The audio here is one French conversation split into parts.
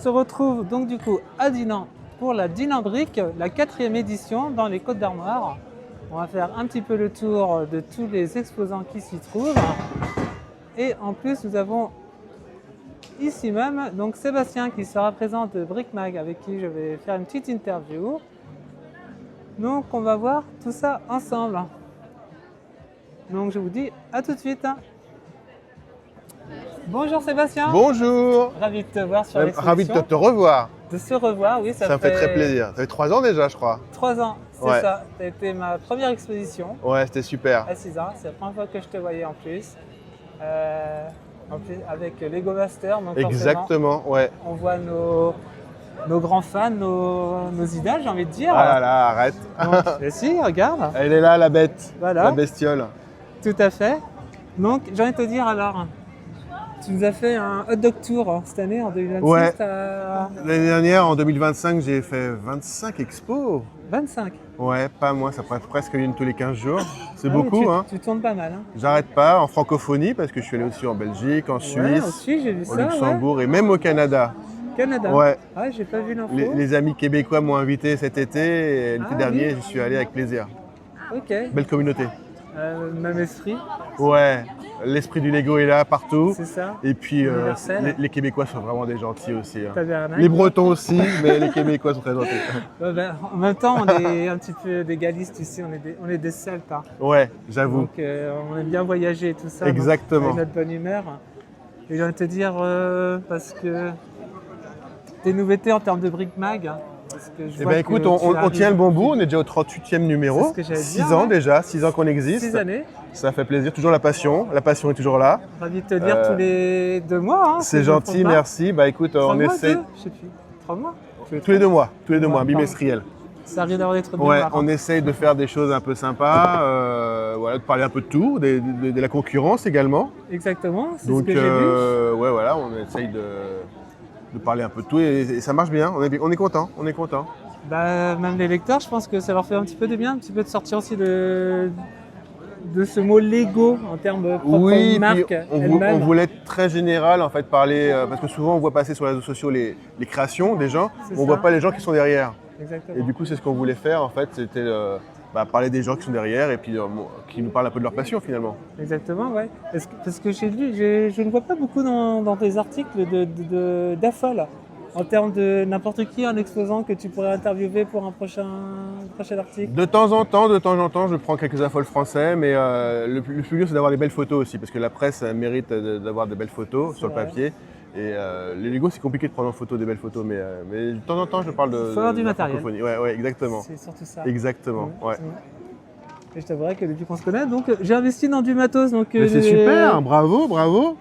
se retrouve donc du coup à Dinan pour la Dinan Brick, la 4e édition dans les Côtes d'Armor. On va faire un petit peu le tour de tous les exposants qui s'y trouvent. Et en plus, nous avons ici même donc Sébastien qui sera présent de Brick Mag avec qui je vais faire une petite interview. Donc on va voir tout ça ensemble. Donc je vous dis à tout de suite. Bonjour Sébastien. Bonjour. Ravi de te voir sur l'exposition. Ravi de te revoir. De se revoir, oui. Ça me fait très plaisir. Ça fait 3 ans déjà, je crois. 3 ans, c'est Ouais. ça. Ça a été ma première exposition Ouais, c'était super. à 6 ans. C'est la première fois que je te voyais en plus. En plus avec Lego Master. Donc Exactement, ouais. on voit nos grands fans, nos idoles, j'ai envie de dire. Ah là là, arrête. Donc, et si, regarde. Elle est là, la bête. Voilà. La bestiole. Tout à fait. Donc, j'ai envie de te dire alors, tu nous as fait un hot dog tour cette année en 2026. Ouais. À L'année dernière, en 2025, j'ai fait 25 expos. 25. Ouais, pas moi, ça prend presque une tous les 15 jours. C'est Ah oui, beaucoup, hein. Tu tournes pas mal. Hein. J'arrête pas en francophonie parce que je suis allé aussi en Belgique, en Ouais, Suisse, aussi, j'ai vu au ça. Luxembourg et même au Canada. Ouais. Canada. Ouais. Ah, j'ai pas vu l'info. Les amis québécois m'ont invité cet été et l'été Ah, dernier, oui. j'y suis allé avec plaisir. Ok. Belle communauté. Même esprit, Ouais, l'esprit du Lego est là partout. c'est ça. Et puis Universel. les Québécois sont vraiment des gentils aussi. Hein. Tabernacle. Les Bretons aussi, mais les Québécois sont très gentils. Ouais, ben, en même temps, on est un petit peu des galistes ici, on est des Celtes. Hein. Ouais, j'avoue. Donc on aime bien voyager et tout ça. Exactement. Donc, avec notre bonne humeur. Et j'ai envie de te dire, parce que des nouveautés en termes de Brick Mag. Hein, parce que je Eh vois bien écoute, que tu on arrives tient le bon bout, on depuis est déjà au 38e numéro. C'est ce que j'allais 6 dire, ans ouais. déjà, 6 ans qu'on existe. 6 années. Ça fait plaisir, toujours la passion est toujours là. Ravi de te dire tous les 2 mois. Hein, C'est si je me gentil, trompe pas. merci. Bah écoute, 3 on mois, essaie 2, je sais plus. 3 mois. tous les 2 mois, mois, pardon. bimestriel. Ça arrive d'avoir des trucs Ouais, mémoire, on hein. essaye de faire des choses un peu sympas, voilà, de parler un peu de tout, de la concurrence également. Exactement, c'est ce Donc que j'ai vu. ouais, voilà, on essaye de parler un peu de tout et ça marche bien. On est content, on est content. Bah, même les lecteurs, je pense que ça leur fait un petit peu de bien, un petit peu de sortir aussi de ce mot Lego en termes propres Oui, marque puis on elle-même. voulait être très général en fait, parler parce que souvent on voit passer sur les réseaux sociaux les créations des gens, C'est on ça. voit pas les gens qui sont derrière. Exactement. Et du coup, c'est ce qu'on voulait faire en fait, c'était parler des gens qui sont derrière et puis qui nous parlent un peu de leur passion finalement. Exactement, ouais. Parce que j'ai lu, je ne vois pas beaucoup dans tes articles d'affol en termes de n'importe qui, un exposant que tu pourrais interviewer pour un prochain article. De temps en temps, je prends quelques affoles français, mais le plus dur, c'est d'avoir des belles photos aussi, parce que la presse mérite d'avoir des belles photos sur le vrai. papier. Et les Lego, c'est compliqué de prendre en photo des belles photos, mais de temps en temps, je parle de. Faut avoir du de la matériel. francophonie. Ouais, exactement. C'est surtout ça. Exactement, ouais. Et je t'avouerai que depuis qu'on se connaît, donc j'ai investi dans du matos. Donc, Mais c'est super, bravo, bravo.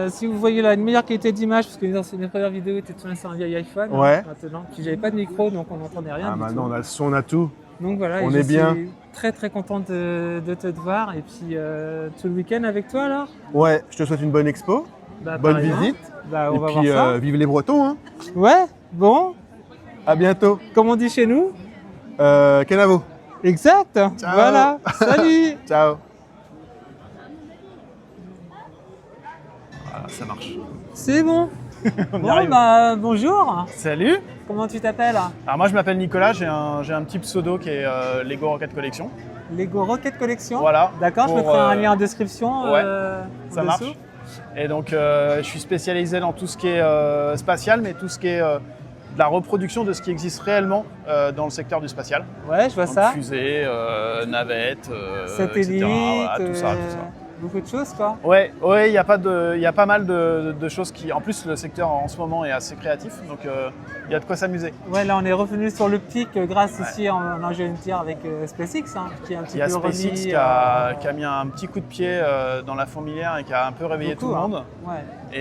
Si vous voyez là une meilleure qualité d'image, parce que mes premières vidéos étaient tournées sur un vieil iPhone, Ouais. hein, maintenant, puis j'avais pas de micro, donc on n'entendait rien. Ah, du maintenant, tout. on a le son, on a tout. Donc voilà, on et je est bien. suis très très contente de te voir. Et puis tout le week-end avec toi alors. Ouais, je te souhaite une bonne expo, Bah, bonne pareillement. visite. Bah, on Et va puis, voir ça. vive les Bretons, hein. Ouais, bon, À bientôt. comme on dit chez nous. Kenavo. Exact. Voilà. Salut. Ciao. Voilà, ça marche. C'est bon. On y Bon, arrive. bah bonjour. Salut. Comment tu t'appelles? Alors moi je m'appelle Nicolas, j'ai un petit pseudo qui est Lego Rocket Collection. Lego Rocket Collection. Voilà. D'accord, je Pour, mettrai un lien en description. ouais, en ça dessous. marche. Et donc je suis spécialisé dans tout ce qui est spatial, mais tout ce qui est de la reproduction de ce qui existe réellement dans le secteur du spatial. Ouais, je vois Donc ça. fusée, navette, Satellite, etc. Voilà, tout ça. beaucoup de choses quoi. Ouais, il y a pas mal de choses qui. En plus, le secteur en ce moment est assez créatif, donc il y a de quoi s'amuser. Ouais, là on est revenu sur l'optique grâce ici en ingénieur avec SpaceX, hein, qui est un petit Il y a peu SpaceX remis. qui a mis un petit coup de pied dans la fourmilière et qui a un peu réveillé beaucoup, tout le monde. hein. Ouais.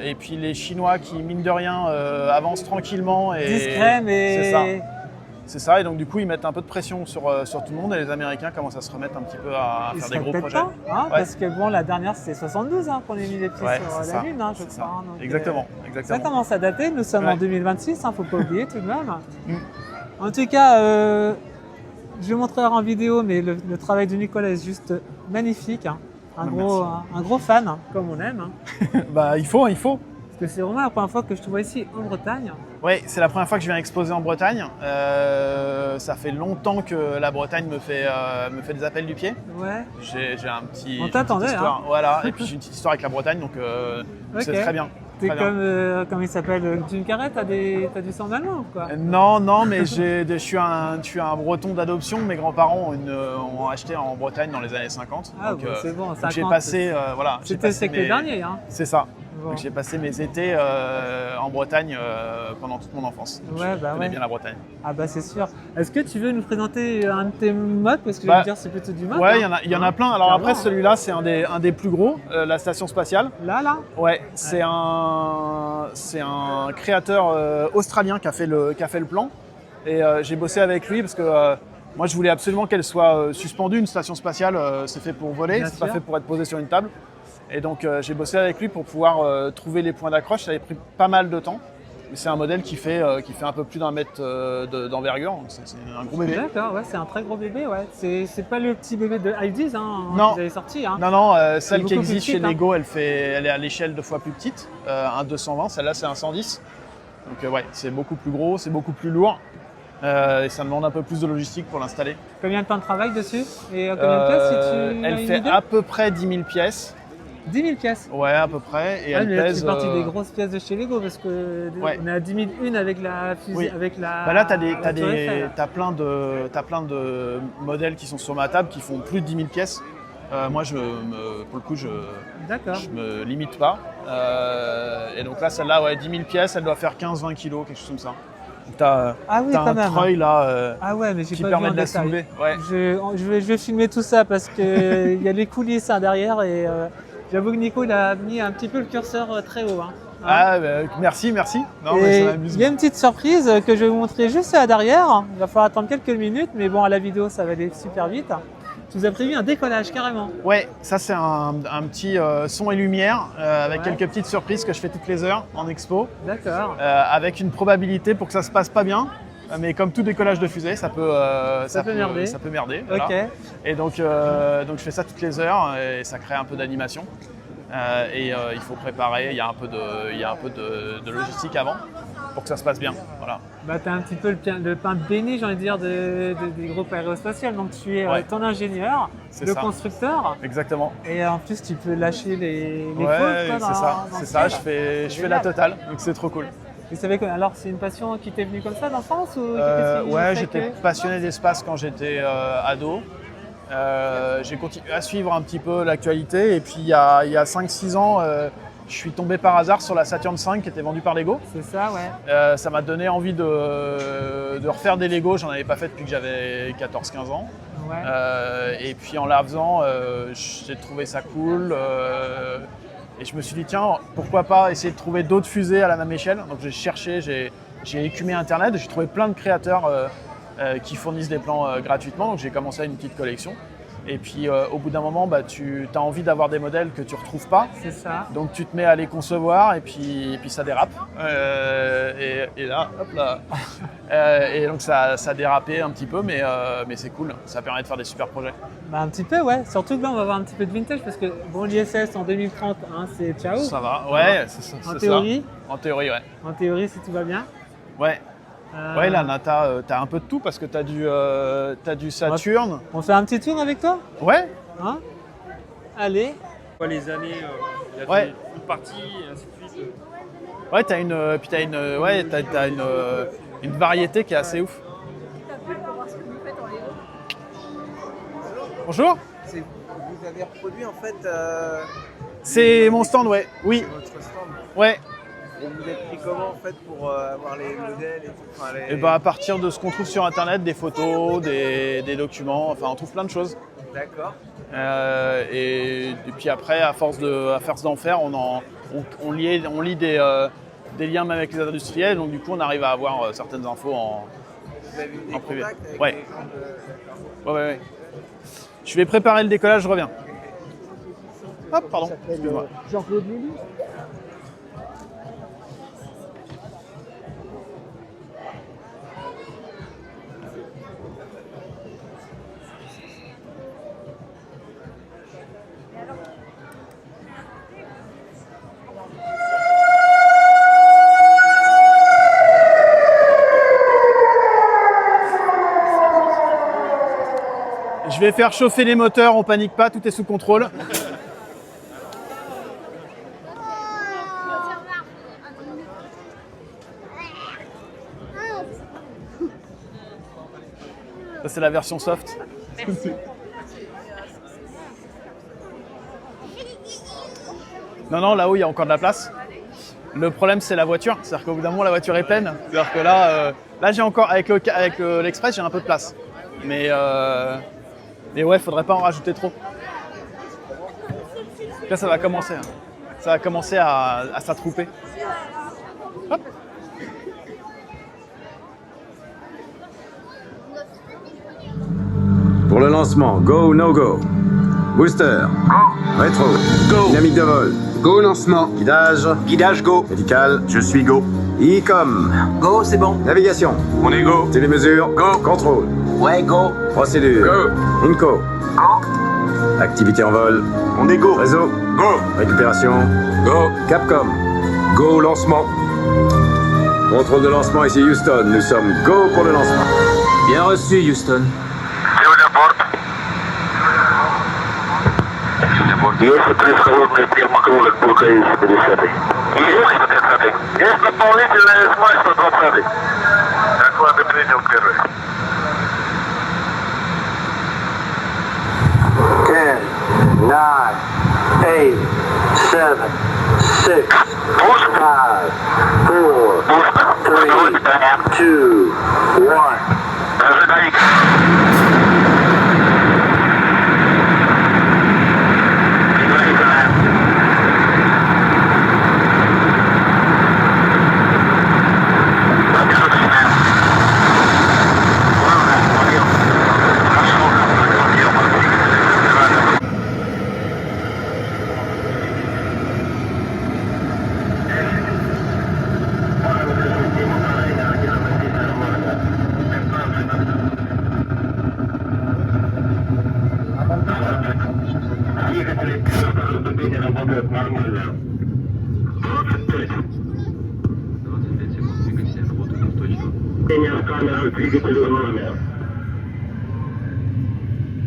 Et puis les Chinois qui, mine de rien, avancent tranquillement. Et Discret, mais. C'est ça, et donc du coup ils mettent un peu de pression sur tout le monde et les Américains commencent à se remettre un petit peu à Il faire serait des gros peut-être projets. temps, hein, Ouais. parce que bon, la dernière c'était 72 hein, qu'on a mis les pieds Ouais, sur c'est la ça, Lune, hein, je c'est crois. ça. hein, donc, Exactement, ça exactement. commence à dater, nous sommes Ouais. en 2026, faut pas oublier tout de même. Mm. En tout cas, je vais montrer en vidéo, mais le travail de Nicolas est juste magnifique. Hein. Un Merci. gros fan, hein, comme on aime. Hein. Bah il faut. Parce que c'est vraiment la première fois que je te vois ici en Bretagne. Oui, c'est la première fois que je viens exposer en Bretagne. Ça fait longtemps que la Bretagne me fait des appels du pied. Ouais. J'ai un petit. On t'attendait, histoire, hein. Voilà, et puis j'ai une petite histoire avec la Bretagne, donc c'est Ok. très bien. T'es Très bien. comme, comment il s'appelle, Jim Carrey, t'as du sang allemand ou quoi? Non, mais je suis un breton d'adoption. Mes grands-parents ont acheté en Bretagne dans les années 50. Ah, donc, bon, c'est bon, donc 50. j'ai passé, voilà. j'ai C'était le passé siècle mes- dernier, hein. C'est ça. Bon. Donc j'ai passé mes étés en Bretagne pendant toute mon enfance. Donc, Ouais, je bah connais ouais. bien la Bretagne. Ah bah c'est sûr. Est-ce que tu veux nous présenter un de tes modes? Parce que je Bah, vais dire c'est plutôt du mode. Ouais, hein. il y en a plein. Alors Clairement, après, hein. celui-là, c'est un des plus gros, la station spatiale. Là. Ouais, c'est un créateur australien qui a fait le plan. Et j'ai bossé avec lui parce que moi, je voulais absolument qu'elle soit suspendue. Une station spatiale, c'est fait pour voler, Bien c'est pas sûr. fait pour être posé sur une table. Et donc, j'ai bossé avec lui pour pouvoir trouver les points d'accroche. Ça avait pris pas mal de temps. Mais c'est un modèle qui fait un peu plus d'1 mètre d'envergure. Donc, c'est un gros bébé. D'accord, ouais, c'est un très gros bébé, ouais. C'est pas le petit bébé de iDees, hein, Non. qu'ils avaient sorti, hein. Non, celle qui beaucoup plus existe chez petite, hein. Lego, elle est à l'échelle 2 fois plus petite, un 220, celle-là c'est un 110. Donc ouais, c'est beaucoup plus gros, c'est beaucoup plus lourd, et ça demande un peu plus de logistique pour l'installer. Combien de temps de travail dessus? Et combien de pièces si tu as Elle une fait idée? à peu près 10 000 pièces, 10 000 pièces. ouais à peu près, et Ah, elle mais là, tu pèse... fais partie des grosses pièces de chez Lego parce que Ouais. on est à 10 001 avec la fusée, Oui. avec la. Bah là, la Tour Eiffel. t'as plein de modèles qui sont sur ma table qui font plus de 10 000 pièces. Moi, pour le coup, je D'accord. me limite pas. Et donc là, celle-là, ouais, 10 000 pièces, elle doit faire 15-20 kilos, quelque chose comme ça. Donc t'as Ah oui, t'as quand un même. treuil là Ah ouais, mais j'ai qui pas permet vu en de la détail. soulever. Ouais. Je vais filmer tout ça parce que il y a les coulisses hein, derrière et j'avoue que Nico il a mis un petit peu le curseur très haut. Hein. Ah, bah, merci. Non, mais Et ça m'amuse. il y a une petite surprise que je vais vous montrer juste là derrière. Il va falloir attendre quelques minutes, mais bon, à la vidéo, ça va aller super vite. Tu nous as prévu un décollage carrément. Ouais, ça c'est un petit son et lumière avec Ouais. quelques petites surprises que je fais toutes les heures en expo, D'accord. avec une probabilité pour que ça se passe pas bien. Mais comme tout décollage de fusée, ça peut merder. Ça peut merder. Voilà. Ok. Et donc je fais ça toutes les heures et ça crée un peu d'animation. Il faut préparer, il y a un peu de logistique avant pour que ça se passe bien. Voilà. Bah, tu as un petit peu le pain béni, j'ai envie de dire, des groupes aérospatiales. Donc, tu es Ouais. ton ingénieur, C'est le ça. constructeur. Exactement. Et en plus, tu peux lâcher les Ouais, fautes, quoi, c'est ça. dans C'est le ça. ciel. Je fais la totale. Donc c'est trop cool. Vous savez que, alors, c'est une passion qui t'est venue comme ça d'enfance ou qu'est-ce qui Ouais, fait j'étais que- passionné d'espace quand j'étais ado. J'ai continué à suivre un petit peu l'actualité et puis il y a 5-6 ans, je suis tombé par hasard sur la Saturn V qui était vendue par Lego. C'est ça, ouais. Ça m'a donné envie de refaire des Lego, j'en avais pas fait depuis que j'avais 14-15 ans. Ouais. Et puis en la faisant, j'ai trouvé ça cool. Et je me suis dit, tiens, pourquoi pas essayer de trouver d'autres fusées à la même échelle. Donc j'ai cherché, j'ai écumé Internet, j'ai trouvé plein de créateurs qui fournissent des plans gratuitement. Donc j'ai commencé à une petite collection. Et puis au bout d'un moment, bah, tu as envie d'avoir des modèles que tu ne retrouves pas. C'est ça. Donc tu te mets à les concevoir et puis ça dérape. Et là, hop là. Et donc ça a dérapé un petit peu, mais c'est cool. Ça permet de faire des super projets. Bah, un petit peu, ouais. Surtout que là, on va avoir un petit peu de vintage parce que, bon, l'ISS en 2030, hein, c'est ciao. Ça va, ouais, c'est ça. En c'est théorie, ça. En théorie, ouais. en théorie, si tout va bien. Ouais, Euh, ouais là, t'as un peu de tout parce que t'as du Saturn. On fait un petit tour avec toi, Ouais, hein? Allez. Les années, il a Ouais. fait une partie et ainsi de suite. ouais, t'as une variété qui est assez ouf. Bonjour, Vous avez reproduit en fait c'est mon stand, ouais. Oui, votre stand. ouais. Et vous êtes pris comment en fait pour avoir les modèles et tout enfin, les... Et bah à partir de ce qu'on trouve sur internet, des photos, des documents, enfin on trouve plein de choses. D'accord. Et puis après, à force d'en faire, on lit des liens même avec les industriels, donc du coup on arrive à avoir certaines infos en Vous avez eu des en privé. contacts avec Ouais. les gens de... Ouais. Je vais préparer le décollage, je reviens. Hop, pardon, excuse-moi. Jean-Claude Lulu. Je vais faire chauffer les moteurs, on panique pas, tout est sous contrôle. Ça, c'est la version soft. Non, là-haut, il y a encore de la place. Le problème, c'est la voiture. C'est-à-dire qu'au bout d'un moment, la voiture est pleine. C'est-à-dire que là j'ai encore, avec l'Express, j'ai un peu de place. Mais ouais, faudrait pas en rajouter trop. Là, ça va commencer. Ça va commencer à s'attrouper. Hop. Pour le lancement, go, no go. Booster. Go. Rétro. Go. Dynamique de vol. Go, lancement. Guidage. Guidage, go. Médical. Je suis go. E-com. Go, c'est bon. Navigation. On est go. Télémesure. Go. Contrôle. Ouais, go. Procédure. Go. Inco. Go. Activité en vol. On est go. Réseau. Go. Récupération. Go. Capcom. Go, lancement. Contrôle de lancement ici Houston. Nous sommes go pour le lancement. Bien reçu, Houston. Есть 3 холодные пневмокрылок по КС 50. Есть 130. Есть дополнительная смазь 120. Доклады принял первый. 10, 9, 8, 7, 6, 5, 4, 3, 2, 1. Ожидай.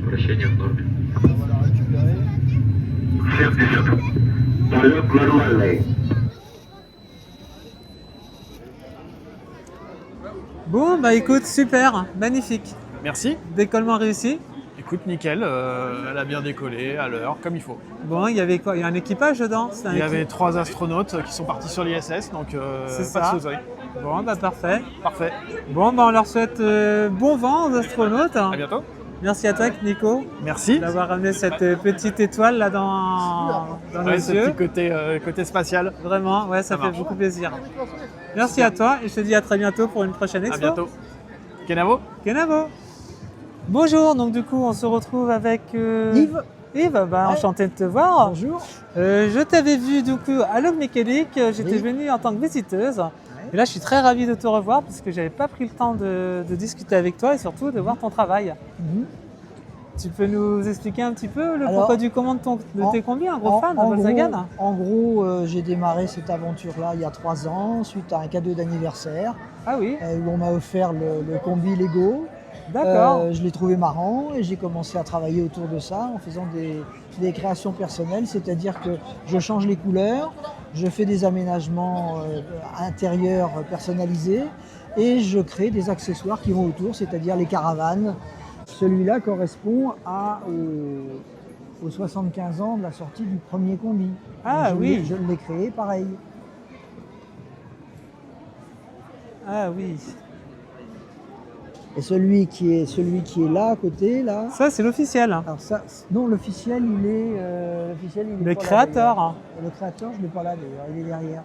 Вращение в норме. Полет нормальный. Bon, bah écoute, super, magnifique. Merci. Décollement réussi. Écoute, nickel. Elle a bien décollé à l'heure, comme il faut. Bon, il y avait quoi? Il y a un équipage dedans? C'est un Il y avait 3 astronautes qui sont partis sur l'ISS, donc C'est pas ça. de soucis. Bon, bah parfait. Parfait. Bon, bah on leur souhaite bon vent aux astronautes. À bientôt. Merci à toi, Nico, Merci. d'avoir ramené cette petite étoile là dans nos Ouais, ce yeux. petit côté spatial. Vraiment, ouais, ça fait marche. beaucoup plaisir. Merci à toi et je te dis à très bientôt pour une prochaine À expo. bientôt. Kenavo. Kenavo. Bonjour, donc du coup on se retrouve avec Yves. Yves, bah, enchanté de te voir. Bonjour. Je t'avais vu du coup à Log Mécanique, j'étais Oui. venue en tant que visiteuse. Et là je suis très ravi de te revoir parce que j'avais pas pris le temps de discuter avec toi et surtout de voir ton travail. Mhm. Tu peux nous expliquer un petit peu le Alors, pourquoi du comment de tes combis, un gros fan de Volkswagen? En gros, j'ai démarré cette aventure-là il y a 3 ans, suite à un cadeau d'anniversaire, Ah oui, où on m'a offert le combi Lego. d'accord. Je l'ai trouvé marrant et j'ai commencé à travailler autour de ça en faisant des créations personnelles, c'est-à-dire que je change les couleurs, je fais des aménagements intérieurs personnalisés et je crée des accessoires qui vont autour, c'est-à-dire les caravanes. Celui-là correspond aux 75 ans de la sortie du premier combi. Ah Donc, oui. Je l'ai créé pareil. Ah oui. Et celui qui est là à côté, là. Ça c'est l'officiel. Alors ça, non, l'officiel il est Le pas là, créateur. d'ailleurs. Le créateur, je ne l'ai pas là d'ailleurs, il est derrière.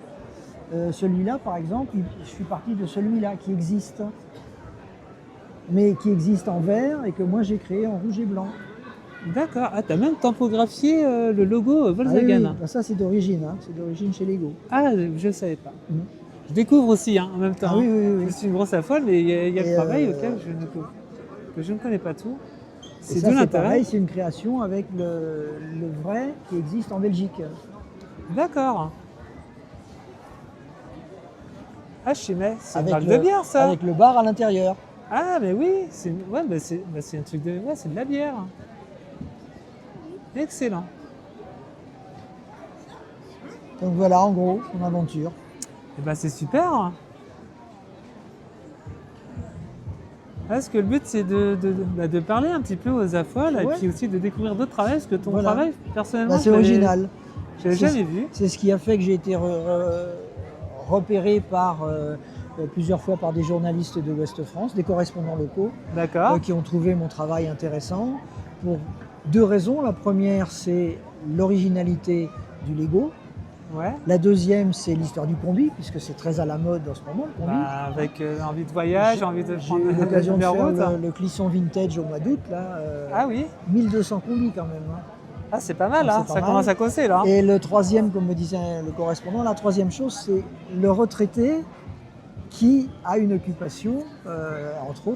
Celui-là, par exemple, je suis parti de celui-là qui existe, mais qui existe en vert et que moi j'ai créé en rouge et blanc. D'accord. Ah, t'as même typographié le logo Ah oui, Volkswagen. oui. Bah, ça c'est d'origine, hein. C'est d'origine chez Lego. Ah, je ne savais pas. Mhm. Je découvre aussi en même temps. Ah oui, oui, oui. Je suis une grosse affole, mais il y a le Et, travail auquel je ne connais pas tout. Et C'est ça d'où c'est l'intérêt. pareil, c'est une création avec le vrai qui existe en Belgique. D'accord. Ah, je sais, mais c'est une Avec marque de bière, ça. Avec le bar à l'intérieur. Ah, mais oui, ouais, c'est un truc de. Ouais, c'est de la bière. Excellent. Donc voilà, en gros, mon aventure. Et ben c'est super. Parce que le but c'est de parler un petit peu aux affoles et Ouais. puis aussi de découvrir d'autres travails, parce que ton Voilà. travail, personnellement, C'est original. je l'avais jamais vu. C'est ce qui a fait que j'ai été repéré plusieurs fois par des journalistes de l'Ouest France, des correspondants locaux, D'accord. qui ont trouvé mon travail intéressant pour deux raisons. La première, c'est l'originalité du Lego. Ouais. La deuxième, c'est l'histoire du combi, puisque c'est très à la mode en ce moment, le combi. Bah, avec envie de voyage, envie de J'ai prendre eu l'occasion de la faire route. le Clisson Vintage au mois d'août, là. Ah oui. 1200 combis quand même. Hein. Ah, c'est pas mal, Ah, hein. c'est pas Ça mal. commence à causer là. Et le troisième, comme me disait le correspondant, la troisième chose, c'est le retraité qui a une occupation, entre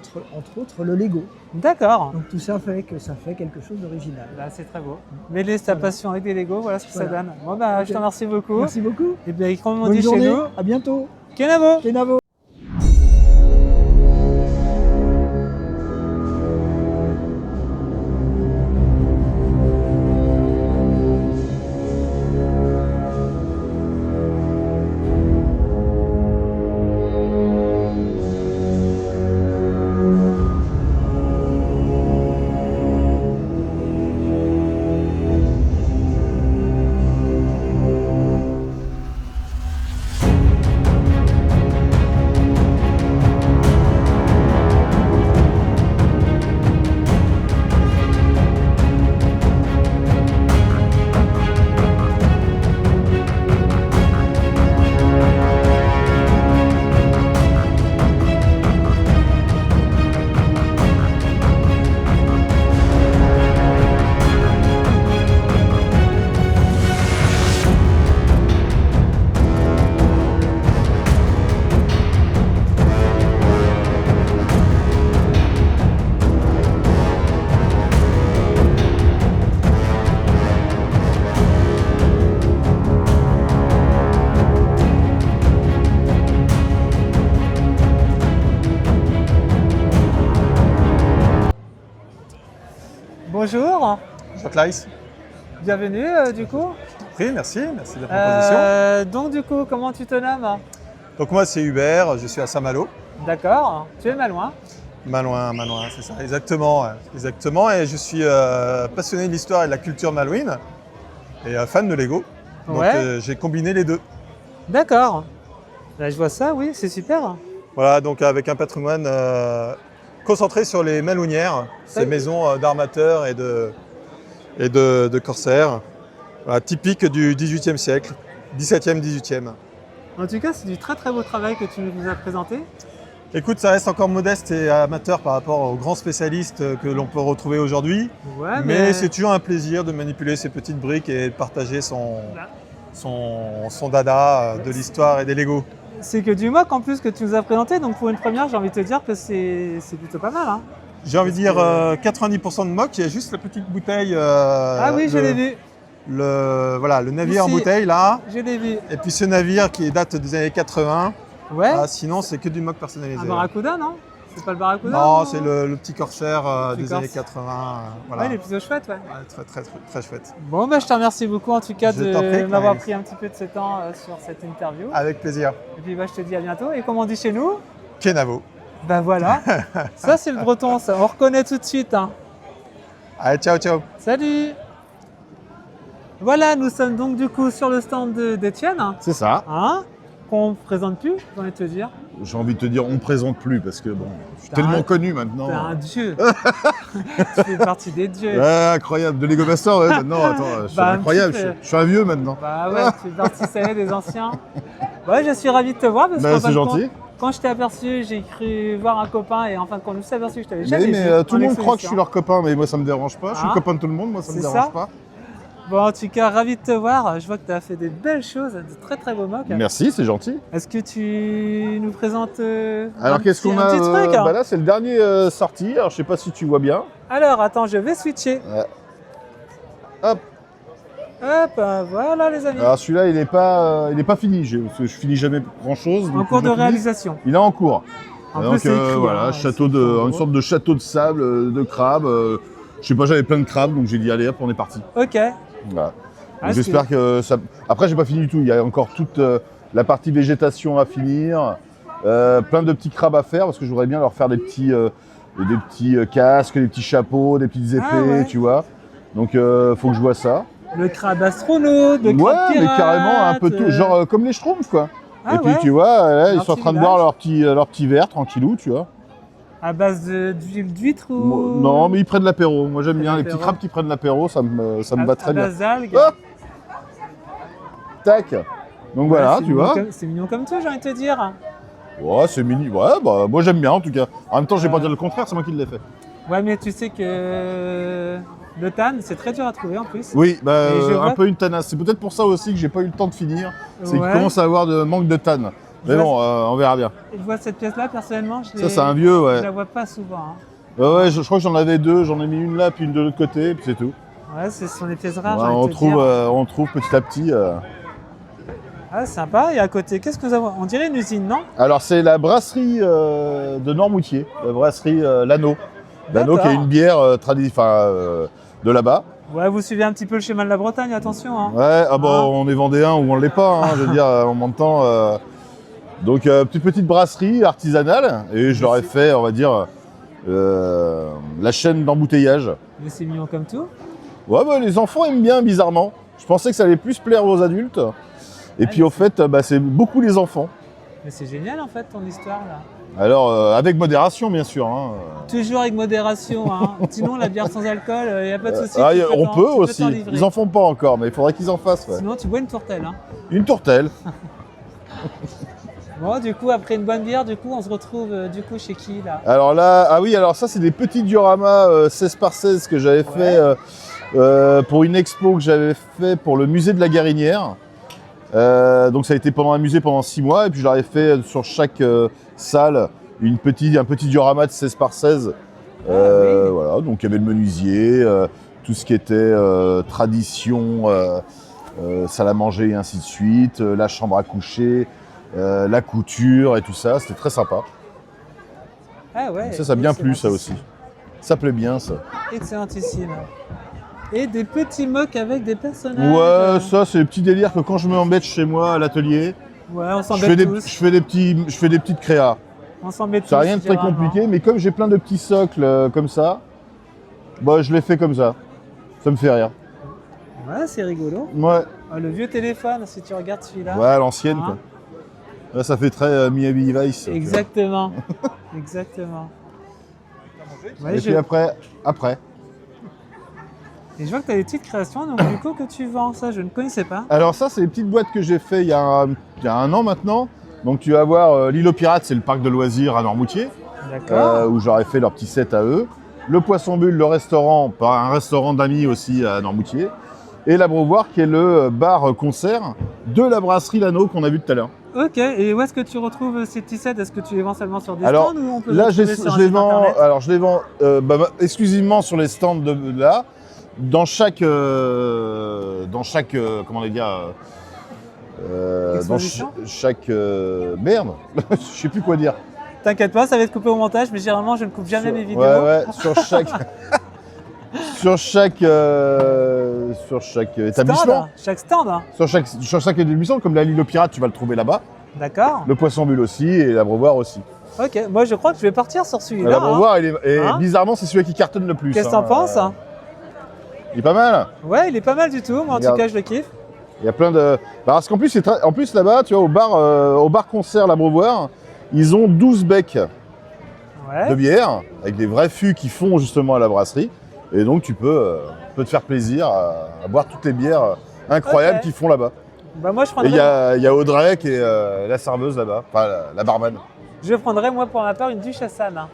autres le Lego. D'accord. Donc tout ça fait que ça fait quelque chose d'original. Là, c'est très beau. Mêler ta Voilà. passion avec des Lego, voilà ce que ça Voilà. donne. Bon, bah, je te Ok. remercie beaucoup. Merci beaucoup. Et bien, comme on Bonne dit journée. chez nous, À bientôt. Kenavo! Kenavo. Bonjour, Bonjour Clarisse. bienvenue du coup. Oui, merci de la proposition. Donc du coup, comment tu te nommes? Donc moi c'est Hubert, je suis à Saint-Malo. D'accord, tu es Malouin. Malouin, c'est ça, exactement. Exactement, et je suis passionné de l'histoire et de la culture malouine et fan de Lego. Donc Ouais. j'ai combiné les deux. D'accord. Là, je vois ça, oui, c'est super. Voilà, donc avec un patrimoine concentré sur les Malounières, ces Oui. maisons d'armateurs et de corsaires, voilà, typiques du XVIIIe siècle, XVIIe, XVIIIe. En tout cas, c'est du très très beau travail que tu nous as présenté. Écoute, ça reste encore modeste et amateur par rapport aux grands spécialistes que l'on peut retrouver aujourd'hui. Ouais, Mais c'est toujours un plaisir de manipuler ces petites briques et de partager son dada de l'histoire et des Lego. c'est que du mock en plus que tu nous as présenté. Donc pour une première, j'ai envie de te dire que c'est plutôt pas mal. Hein. J'ai envie de dire 90% de mock, il y a juste la petite bouteille. Ah oui, je l'ai vu. Le navire en Ici. bouteille là. Je l'ai vu. Et puis ce navire qui date des années 80. Ouais. Ah, sinon, c'est que du mock personnalisé. Un barracuda, non? C'est pas le barracuda? Non, c'est le petit corsaire Petit des corse. années 80. Voilà. Ouais, il est plutôt chouette, ouais. Ouais, très chouette. Bon, bah, je te remercie beaucoup en tout cas Je t'en prie, de m'avoir Clarisse. pris un petit peu de ce temps sur cette interview. Avec plaisir. Et puis bah, je te dis à bientôt. Et comme on dit chez nous, Kenavo. bah voilà, ça c'est le breton, ça. On reconnaît tout de suite. Hein. Allez, ciao, ciao. Salut! Voilà, nous sommes donc du coup sur le stand d'Étienne, C'est ça. hein, qu'on ne présente plus, j'ai envie de te dire. J'ai envie de te dire, on ne présente plus parce que bon, je suis T'as tellement un- connu maintenant. T'es un dieu. Tu fais partie des dieux. Ouais, incroyable. De Lego Master, ouais, maintenant, attends, je suis Bah, un incroyable. petit peu. Je suis un vieux maintenant. Bah ouais, tu fais partie, ça y est, des anciens. Ouais, je suis ravi de te voir parce Bah, qu'en fin c'est de gentil. compte, quand je t'ai aperçu, j'ai cru voir un copain et en fin de compte, je me suis aperçu que je t'avais jamais Mais vu. tout en le monde croit que je exposition. suis leur copain, mais moi ça me dérange pas. Je suis Ah. le copain de tout le monde, moi ça me C'est dérange ça pas. Bon, en tout cas, ravi de te voir. Je vois que tu as fait des belles choses, de très très beaux mocks. Merci, c'est gentil. Est-ce que tu nous présentes Alors qu'est-ce qu'on a un petit truc hein bah là, c'est le dernier sorti. Alors je sais pas si tu vois bien. Alors, attends, je vais switcher. Hop. Hop, voilà les amis. Alors celui-là, il est pas fini. Parce que je finis jamais grand chose. En cours de réalisation. Il est en cours. En Donc plus, c'est écrit, voilà, hein, château c'est une beau. sorte de château de sable, de crabes. Je sais pas, j'avais plein de crabes, donc j'ai dit allez hop, on est parti. Ok. Voilà. Ah, J'espère que ça. Après, j'ai pas fini du tout. Il y a encore toute la partie végétation à finir, plein de petits crabes à faire parce que je voudrais bien leur faire des petits casques, des petits chapeaux, des petites épées, ouais. tu vois. Donc, faut que je vois ça. Le crabe astronaute, le Ouais, crabe mais pirate. carrément un peu tout, genre comme les Schtroumpfs, quoi. Ah Et puis ouais. tu vois, là, ils Leur sont en petit train de village. boire leur petit verre tranquillou, tu vois. À base d'huile d'huître ou. Non, mais ils prennent l'apéro. Moi, j'aime Ils bien prennent les petits l'apéro. crabes qui prennent l'apéro, ça me va très à bien. base d'algues. Hop Tac. Donc voilà, Ouais, tu vois. C'est mignon comme tout, j'ai envie de te dire. Ouais, c'est mini. Ouais, bah moi j'aime bien en tout cas. En même temps, je vais pas dire le contraire, c'est moi qui l'ai fait. Ouais, mais tu sais que le tan, c'est très dur à trouver en plus. Oui, bah Et je un vois- peu une tanasse. C'est peut-être pour ça aussi que j'ai pas eu le temps de finir. C'est Ouais. qu'il commence à avoir de manque de tan. Je Mais vois- bon, on verra bien. Je vois cette pièce-là, personnellement, Ça, c'est un vieux, ouais. Je la vois pas souvent. Hein. Ouais, je crois que j'en avais deux. J'en ai mis une là, puis une de l'autre côté, puis c'est tout. Ouais, ce sont des pièces rares, Ouais, j'ai envie on de te dire. on trouve petit à petit. Ah, sympa. Et à côté, qu'est-ce que nous avons? On dirait une usine, non? Alors, c'est la brasserie de Noirmoutier, la brasserie L'Anneau. L'Anneau qui est une bière de là-bas. Ouais, vous suivez un petit peu le schéma de la Bretagne, attention. Hein. Ouais, ah bah, Hein on est vendéen ou on l'est pas, hein, je veux dire, en même temps. Donc, petite brasserie artisanale, et je leur ai fait, on va dire, la chaîne d'embouteillage. Mais c'est mignon comme tout. Ouais, bah, les enfants aiment bien, bizarrement. Je pensais que ça allait plus plaire aux adultes. Et puis, au fait, bah, c'est beaucoup les enfants. Mais c'est génial, en fait, ton histoire, là. Alors, avec modération, bien sûr. Hein. Toujours avec modération. Hein. Sinon, la bière sans alcool, il n'y a pas de souci. Ah, tu peux on t'en- peut tu peux aussi. t'en livrer. Ils en font pas encore, mais il faudrait qu'ils en fassent. Ouais. Sinon, tu bois une tourtelle. Hein. Une tourtelle. Bon, du coup, après une bonne bière, du coup, on se retrouve du coup chez qui, là? Alors là, ah oui, alors ça, c'est des petits dioramas 16 par 16 que j'avais fait pour une expo que j'avais fait pour le musée de la Garinière. Donc ça a été pendant un musée pendant 6 mois, et puis je leur ai fait sur chaque salle un petit diorama de 16 par 16. Voilà, donc il y avait le menuisier, tout ce qui était tradition, salle à manger et ainsi de suite, la chambre à coucher, la couture et tout ça, c'était très sympa. Ah ouais. Ça a bien plu ça aussi. Ça plaît bien ça. Excellentissime. Et des petits mocks avec des personnages. Ouais, ça c'est le petit délire que quand je m'embête chez moi à l'atelier, Ouais, on je s'embête tous. fais des petites créas. On s'embête tous. C'est rien de très généralement. compliqué, mais comme j'ai plein de petits socles comme ça, bah je les fais comme ça. Ça me fait rire. Ouais, c'est rigolo. Ouais, Ah, le vieux téléphone, si tu regardes celui-là. ouais, à l'ancienne Hein. quoi. Là, ça fait très Miami Vice. tu vois. Exactement. Exactement. Ouais, Et puis après. Et je vois que tu as des petites créations, donc du coup que tu vends, ça je ne connaissais pas. Alors ça, c'est les petites boîtes que j'ai fait il y a un an maintenant. Donc tu vas voir l'île aux pirates, c'est le parc de loisirs à Noirmoutier, D'accord. où j'aurais fait leur petit set à eux. Le Poisson Bulle, le restaurant, un restaurant d'amis aussi à Noirmoutier. Et l'Abreuvoir qui est le bar-concert de la brasserie L'Anneau qu'on a vu tout à l'heure. Ok, et où est-ce que tu retrouves ces petits sets? Est-ce que tu les vends seulement sur des Alors stands ou on peut là, les je retrouver sur un les site vends, internet? alors je les vends exclusivement sur les stands de là. Dans chaque comment on va dire, dans Exposition chaque merde, je sais plus quoi dire. T'inquiète pas, ça va être coupé au montage, mais généralement je ne coupe jamais mes vidéos. Ouais, sur chaque établissement, Stand, chaque stand. Hein. sur chaque établissement, comme la Lille aux Pirates, tu vas le trouver là-bas. D'accord. Le Poisson Bulle aussi et l'Abreuvoir aussi. Ok, moi je crois que je vais partir sur celui-là. L'Abreuvoir, hein. Hein bizarrement, c'est celui qui cartonne le plus. Qu'est-ce que t'en penses? Il est pas mal. Ouais, il est pas mal du tout, moi en Regarde. tout cas je le kiffe. Il y a plein de. Parce qu'en plus, en plus là-bas, tu vois, au bar concert l'Abreuvoir, ils ont 12 becs Ouais. de bière avec des vrais fûts qui font justement à la brasserie. Et donc, tu peux te faire plaisir à boire toutes les bières incroyables Ok. qu'ils font là-bas. Bah moi je Et prendrais, il y a Audrey qui est la serveuse là-bas, enfin la barman. je prendrais moi pour ma part une duchesse Anne. Hein.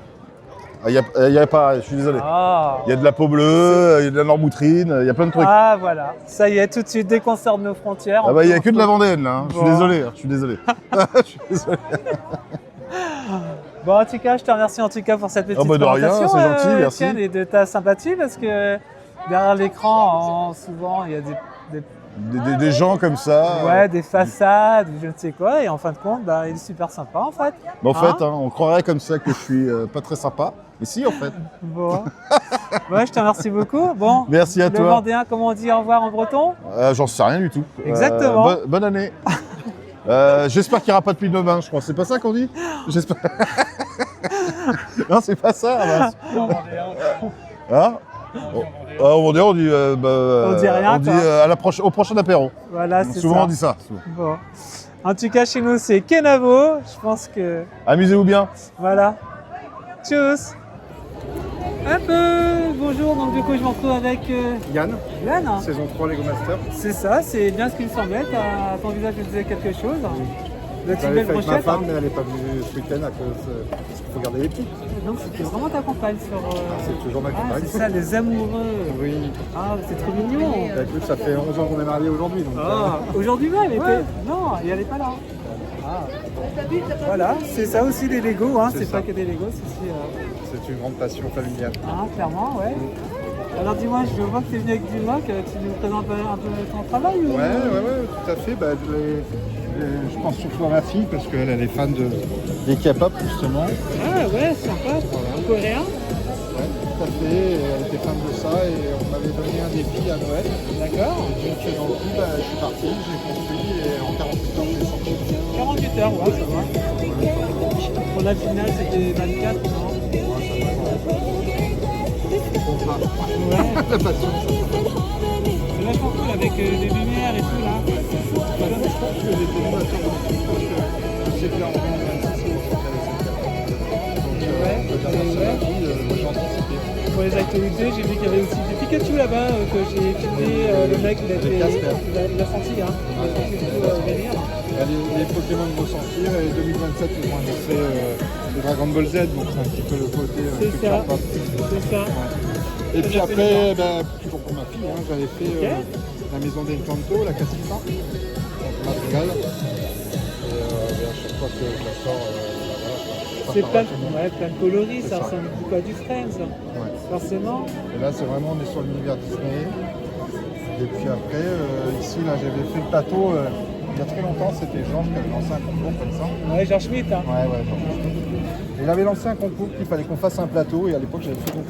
Ah, il y a pas, je suis désolé. Ah. Il y a de la peau bleue, il y a de la normoutrine, il y a plein de trucs. Ah voilà, ça y est, tout de suite, dès qu'on sort de nos frontières. Ah bah, il n'y a que de la Vendéenne là, hein. Je suis Bon. désolé, je suis désolé. Je suis désolé. Bon, en tout cas, je te remercie en tout cas pour cette petite Ah bah de rien, présentation, c'est gentil, merci. Étienne, et de ta sympathie, parce que derrière l'écran, souvent, il y a des gens comme ça. Ouais, des façades, je ne sais quoi, et en fin de compte, bah, il est super sympa en fait. Mais en fait, on croirait comme ça que je suis pas très sympa. Mais si, en fait. Bon. Ouais, je te remercie beaucoup. Bon, Merci à le toi. Vendéen, comment on dit au revoir en breton? J'en sais rien du tout. Exactement. Bonne année. J'espère qu'il n'y aura pas de pluie demain, je crois. C'est pas ça qu'on dit? J'espère. Non, c'est pas ça. Hein? Au Vendéen, on dit. On dit rien, On dit quoi. au prochain apéro. Voilà, c'est ça. Souvent, on dit ça. Bon. En tout cas, chez nous, c'est Kenavo. Je pense que. Amusez-vous bien. Voilà. Tchuss. Un peu. Bonjour, donc du coup, je me retrouve avec Yann, Yann. saison 3 Lego Master. C'est ça, c'est bien ce qu'il me semblait. À ton visage, je disais quelque chose. La petite J'avais belle fait avec ma brochette. femme, mais elle n'est pas venue ce week-end à cause parce qu'il faut garder les petits. Donc, c'était vraiment ta compagne sur. C'est toujours ma compagne. C'est ça, les amoureux. Oui. Ah, c'est trop mignon. Bah, écoute, ça fait 11 ans qu'on est mariés aujourd'hui. Donc, Aujourd'hui même, elle Ouais. était. Non, elle n'est pas là. Ah. Voilà, c'est ça aussi les Lego, hein. C'est ça. pas que des Lego, c'est aussi. c'est une grande passion familiale. Ah, clairement, ouais. Alors dis-moi, je vois que tu es venu avec du mock, tu nous présentes un peu ton travail ou... Ouais, tout à fait. Bah, je pense surtout à ma fille parce qu'elle est fan des K-pop justement. Ah ouais, sympa. En coréen? Ouais, tout à fait. Elle était fan de ça et on m'avait donné un défi à Noël. D'accord. Et donc dans le coup, je suis parti, j'ai construit et en 48 heures, j'ai sorti. 48 heures, ouais, ça va. Pour la finale, c'était 24, non? Ouais. La passion. C'est vachement cool avec les lumières et tout là. Je pense que j'étais animateur dans le truc parce que je sais que là en 2026 c'est aussi donc j'ai anticipé. Pour les actualités, j'ai vu qu'il y avait aussi du Pikachu là-bas que j'ai filmé. Le mec, il a senti, hein. Il a senti tout venir. Les Pokémon vont sortir et 2027 ils vont annoncer le Dragon Ball Z, donc c'est un petit peu le côté C'est ça. pop. C'est ça. Ouais. Et puis après, toujours pour ma fille, j'avais fait la maison d'Encanto, la Cassita, donc Madrigal. Et à chaque fois que je la sors, voilà, C'est plein de coloris, ça ressemble beaucoup à du Friends, forcément. Et là, c'est vraiment, on est sur l'univers Disney. Et puis après, ici, là, j'avais fait le plateau. Il y a très longtemps, c'était Georges qui avait lancé un concours comme ça. Ouais, Georges Schmitt. Hein. Ouais, Georges Schmitt. Il avait lancé un concours qu'il fallait qu'on fasse un plateau et à l'époque j'avais fait donc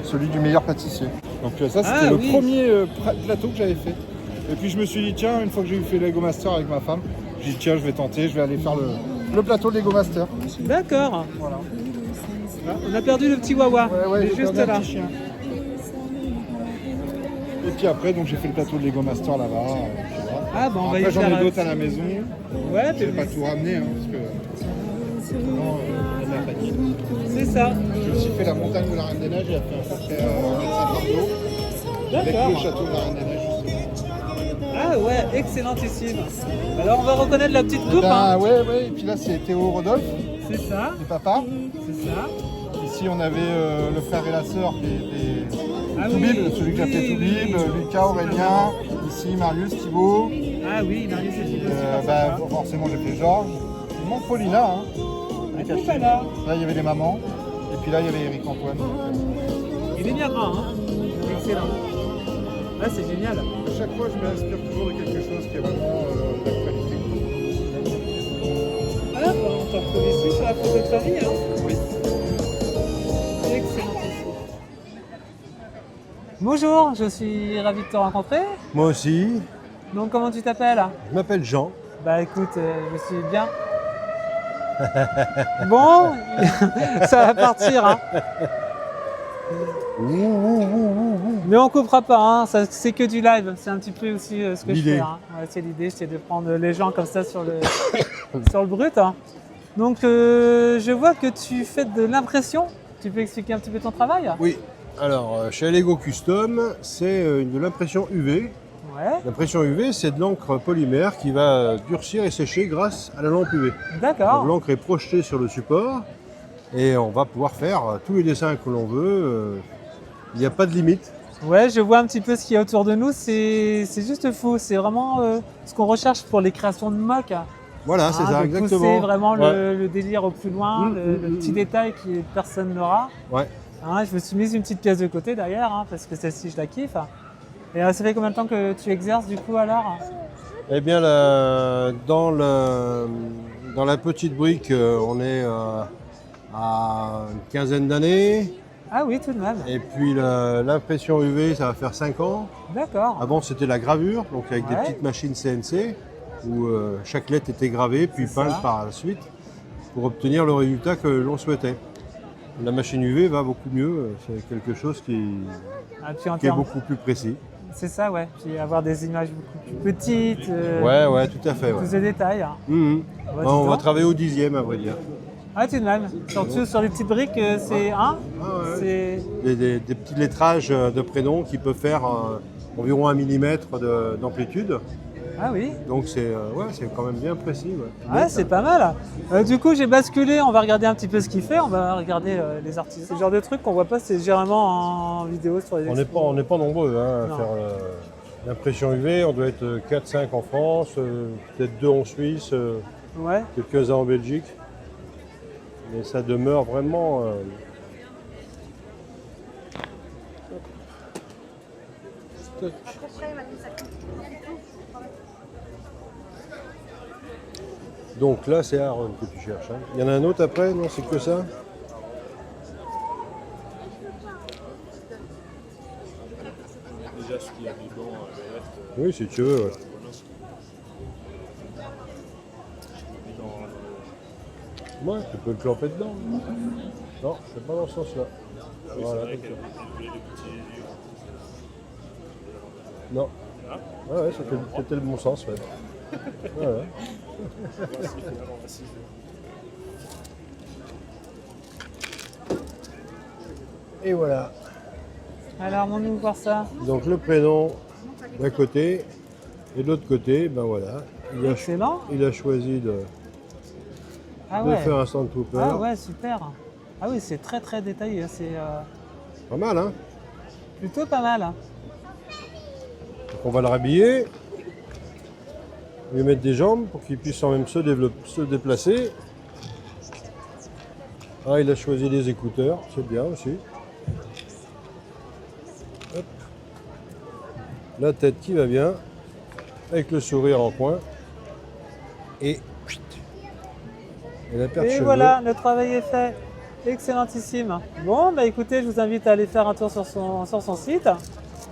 celui du meilleur pâtissier. Donc ça c'était le premier plateau que j'avais fait. Et puis je me suis dit tiens, une fois que j'ai fait Lego Master avec ma femme, j'ai dit tiens je vais tenter, je vais aller faire le plateau de Lego Master. D'accord. Voilà. Ah, on a perdu le petit Wawa, Ouais, il est juste là. petit chien. Et puis après donc j'ai fait le plateau de Lego Master là-bas. Ah bon, on va y après j'en faire ai d'autres à la maison. Ouais, j'ai pas tout ramené parce que sinon il y a de la fatigue. C'est ça. J'ai aussi fait la montagne de la Reine des Neiges, j'ai fait un portrait avec le château de la Reine des Neiges justement. Ah ouais, excellentissime. Alors on va reconnaître la petite coupe. Hein. Ouais, et puis là c'est Théo Rodolphe. C'est ça. Et papa. C'est ça. Ici on avait le frère et la sœur qui étaient Toubib, celui que j'ai fait Toubib, Lucas, Aurélien, ici Marius, Thibaut. Ah oui, Marius et Thibaut. Forcément j'ai fait Georges. Il manque Paulina. Là il y avait les mamans. Et puis là il y avait Eric Antoine. Il est bien grand, hein. Excellent. Là c'est génial. À chaque fois je m'inspire toujours de quelque chose qui est vraiment d'actualité. Ah bon, on t'a retrouvé ici sur la photo de famille, hein. Oui. Excellent. Bonjour, je suis ravi de te rencontrer. Moi aussi. Donc comment tu t'appelles? Je m'appelle Jean. Bah écoute, je suis bien. Bon, ça va partir, hein. Mais on coupera pas, hein. C'est que du live, c'est un petit peu aussi ce que je fais. Hein. Ouais, c'est l'idée, c'est de prendre les gens comme ça sur le, sur le brut. Hein. Donc je vois que tu fais de l'impression. Tu peux expliquer un petit peu ton travail? Oui. Alors, chez Lego Custom, c'est de l'impression UV. Ouais. L'impression UV, c'est de l'encre polymère qui va durcir et sécher grâce à la lampe UV. D'accord. Donc l'encre est projetée sur le support et on va pouvoir faire tous les dessins que l'on veut. Il n'y a pas de limite. Ouais, je vois un petit peu ce qu'il y a autour de nous. C'est juste fou. C'est vraiment ce qu'on recherche pour les créations de mock. Voilà, c'est ça, de exactement. Pousser vraiment ouais. le délire au plus loin, le petit détail que personne n'aura. Ouais. Hein, je me suis mise une petite pièce de côté d'ailleurs, hein, parce que celle-ci je la kiffe. Et ça fait combien de temps que tu exerces du coup alors? Eh bien, dans la petite brique, on est à une quinzaine d'années. Ah oui, tout de même. Et puis l'impression UV, ça va faire 5 ans. D'accord. Avant, c'était la gravure, donc avec des Ouais. petites machines CNC, où chaque lettre était gravée, puis C'est ça. peinte par la suite, pour obtenir le résultat que l'on souhaitait. La machine UV va beaucoup mieux, c'est quelque chose qui Puis en est termes- beaucoup plus précis. C'est ça, ouais. Puis avoir des images beaucoup plus petites. Ouais, tout à fait. Ouais. Plus de détails. Hein. Mhm. Bah, Ouais, on dis va donc. travailler au 10e, à vrai dire. Ah, tout de même. Surtout sur les petites briques, c'est un. C'est Des petits lettrages de prénoms qui peuvent faire environ 1 millimètre d'amplitude. Ah oui. Donc c'est quand même bien précis. Ouais. Ouais, c'est pas mal. Du coup, j'ai basculé. On va regarder un petit peu ce qu'il fait. On va regarder les artistes. C'est le genre de truc qu'on voit pas, c'est généralement en vidéo sur les On n'est pas nombreux hein, Non. à faire l'impression UV. On doit être 4-5 en France, peut-être 2 en Suisse, Ouais. quelques-uns en Belgique. Mais ça demeure vraiment... Stock. Donc là, c'est Aaron que tu cherches. Hein. Il y en a un autre après? Non, c'est que ça? Déjà, ce qu'il y a dedans, le reste. Oui, si tu veux. Ouais. Ouais, tu peux le clamper dedans. Non, c'est pas dans ce sens-là. Ah oui, Voilà, c'est vrai comme qu'elle ça. a les petits yeux. Non. Ah. Ouais, c'était le bon sens, ouais. Voilà. Voici, finalement, voici. Et voilà. Alors, montre-nous voir ça. Donc le prénom d'un côté et de l'autre côté, ben voilà. Excellent. Il a choisi de ouais. faire un Sandtrooper. Ah ouais, super. Ah oui, c'est très très détaillé. C'est Pas mal, hein? plutôt pas mal. Donc on va le rhabiller, lui mettre des jambes pour qu'il puisse quand même se déplacer. Ah, il a choisi des écouteurs, c'est bien aussi. Hop. La tête qui va bien, avec le sourire en coin. Et la paire de Et cheveux. voilà, le travail est fait. Excellentissime. Bon, bah écoutez, je vous invite à aller faire un tour sur son site,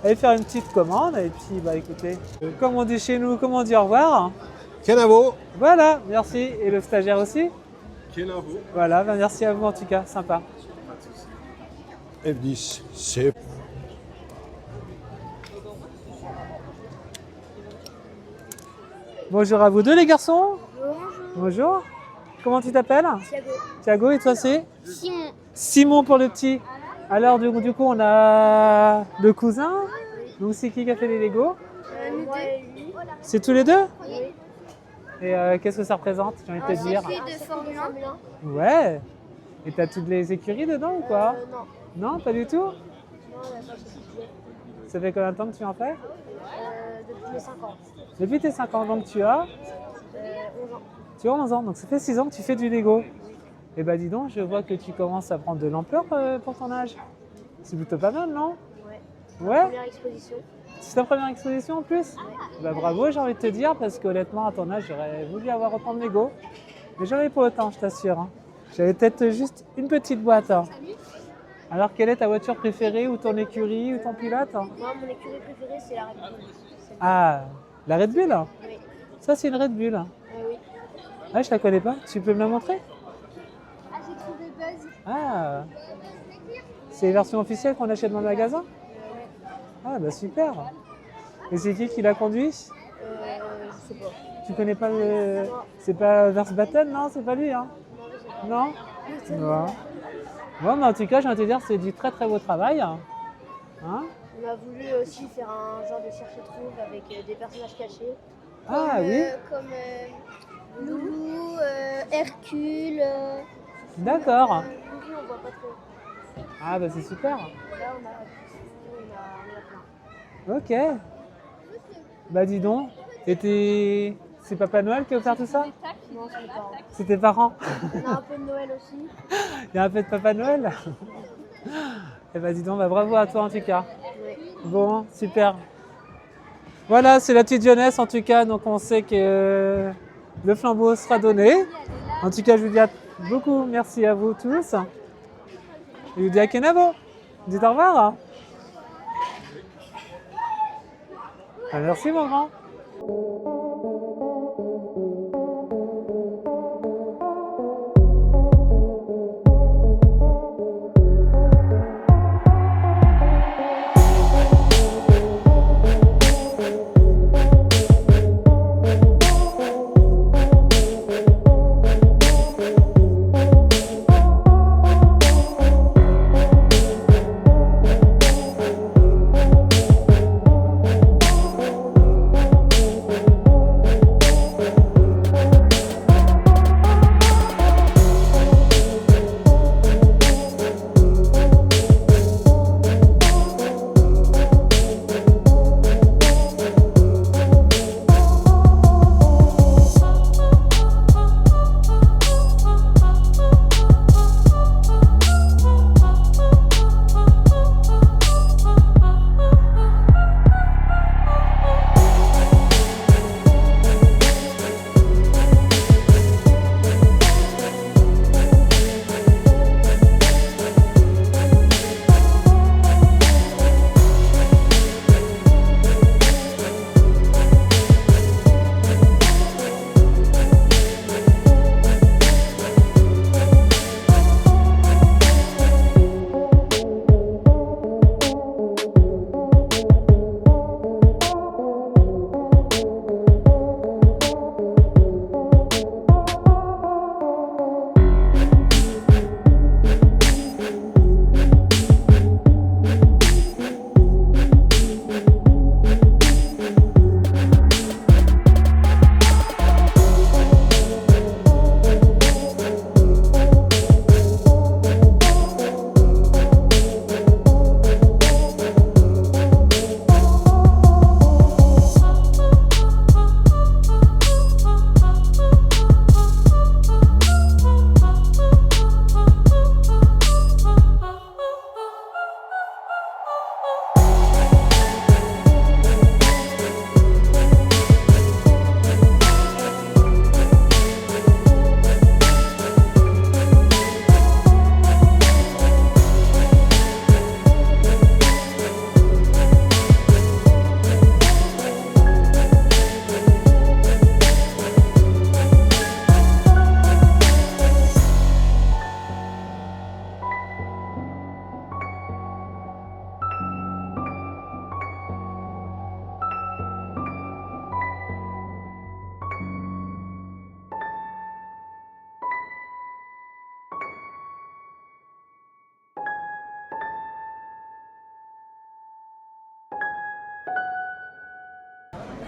aller faire une petite commande, et puis bah écoutez, comme on dit chez nous, comme on dit au revoir. Kenavo. Voilà, merci. Et le stagiaire aussi. Kenavo. Voilà, bah merci à vous en tout cas, sympa. F10, c'est... Bonjour à vous deux les garçons. Bonjour. Comment tu t'appelles? Thiago. Thiago, et toi c'est? Simon. Simon pour le petit. Alors du coup on a le cousin. Donc c'est qui a fait les Lego? Nous deux. C'est tous les deux? Oui. Et qu'est-ce que ça représente, j'ai envie de te dire? circuit de Formule 1. Ouais. Et t'as toutes les écuries dedans ou quoi? Non. Non, pas du tout? Non, on n'a pas possible. Ça fait combien de temps que tu en fais? Depuis mes 5 ans. Depuis tes 5 ans, donc tu as? 11 ans. Tu as 11 ans, donc ça fait 6 ans que tu fais du Lego. Et bah dis donc, je vois que tu commences à prendre de l'ampleur pour ton âge. C'est plutôt pas mal, non? Ouais. Ouais. Première exposition. C'est ta première exposition en plus? Bah bravo, j'ai envie de te dire, parce qu'honnêtement, à ton âge, j'aurais voulu avoir autant de Lego. Mais j'en ai pas autant, je t'assure. Hein. J'avais peut-être juste une petite boîte. Hein. Alors, quelle est ta voiture préférée, ou ton écurie, ou ton pilote? Moi, mon écurie préférée, c'est la Red Bull. Ah, la Red Bull? Oui. Ça, c'est une Red Bull. Oui. Ah, je la connais pas. Tu peux me la montrer? Ah, j'ai trouvé Buzz. Ah, c'est les versions officielles qu'on achète dans le magasin? Ah, bah super. Et c'est qui la conduit? Je sais pas. Tu connais pas le... C'est pas Verstappen, non? C'est pas lui, hein? Non? Non. Bon, mais en tout cas, j'ai envie de te dire, c'est du très très beau travail. Hein? On a voulu aussi faire un genre de cherche-trouve avec des personnages cachés. Ah oui? Comme Loulou, Hercule. D'accord. Loulou, on voit pas trop. Ah, bah c'est super. Là, on a plein. Ok. Bah dis donc, et c'est Papa Noël qui a offert tout ça? Non, c'est les parents. C'est tes parents? On a un peu de Noël aussi. Il y a un peu de Papa Noël? Eh bah dis donc, bah bravo à toi en tout cas. Oui. Bon, super. Voilà, c'est la petite jeunesse en tout cas, donc on sait que le flambeau sera donné. En tout cas, je vous dis beaucoup merci à vous tous. Et je vous dis à Kenavo. Dites au revoir. Ah, merci mon grand.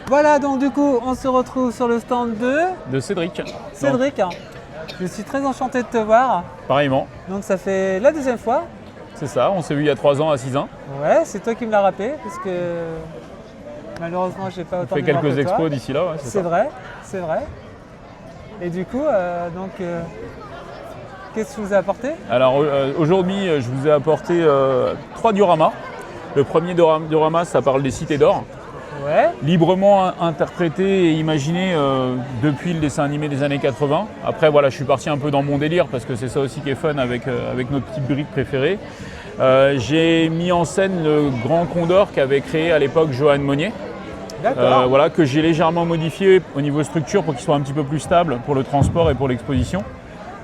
Voilà, donc du coup, on se retrouve sur le stand de Cédric. Cédric, je suis très enchanté de te voir. Pareillement. Donc ça fait la deuxième fois. C'est ça, on s'est vu il y a 3 ans à 6 ans. Ouais, c'est toi qui me l'as rappelé, parce que malheureusement, j'ai pas autant de mémoire que toi. On fait quelques expos d'ici là, ouais, c'est vrai, c'est vrai. Et du coup, qu'est-ce que tu nous as apporté? Alors aujourd'hui, je vous ai apporté 3 dioramas. Le premier diorama, ça parle des cités d'or. Ouais. Librement interprété et imaginé depuis le dessin animé des années 80. Après voilà, je suis parti un peu dans mon délire parce que c'est ça aussi qui est fun avec notre petite brique préférée. J'ai mis en scène le grand condor qu'avait créé à l'époque Johan Monnier. D'accord. Voilà, que j'ai légèrement modifié au niveau structure pour qu'il soit un petit peu plus stable pour le transport et pour l'exposition.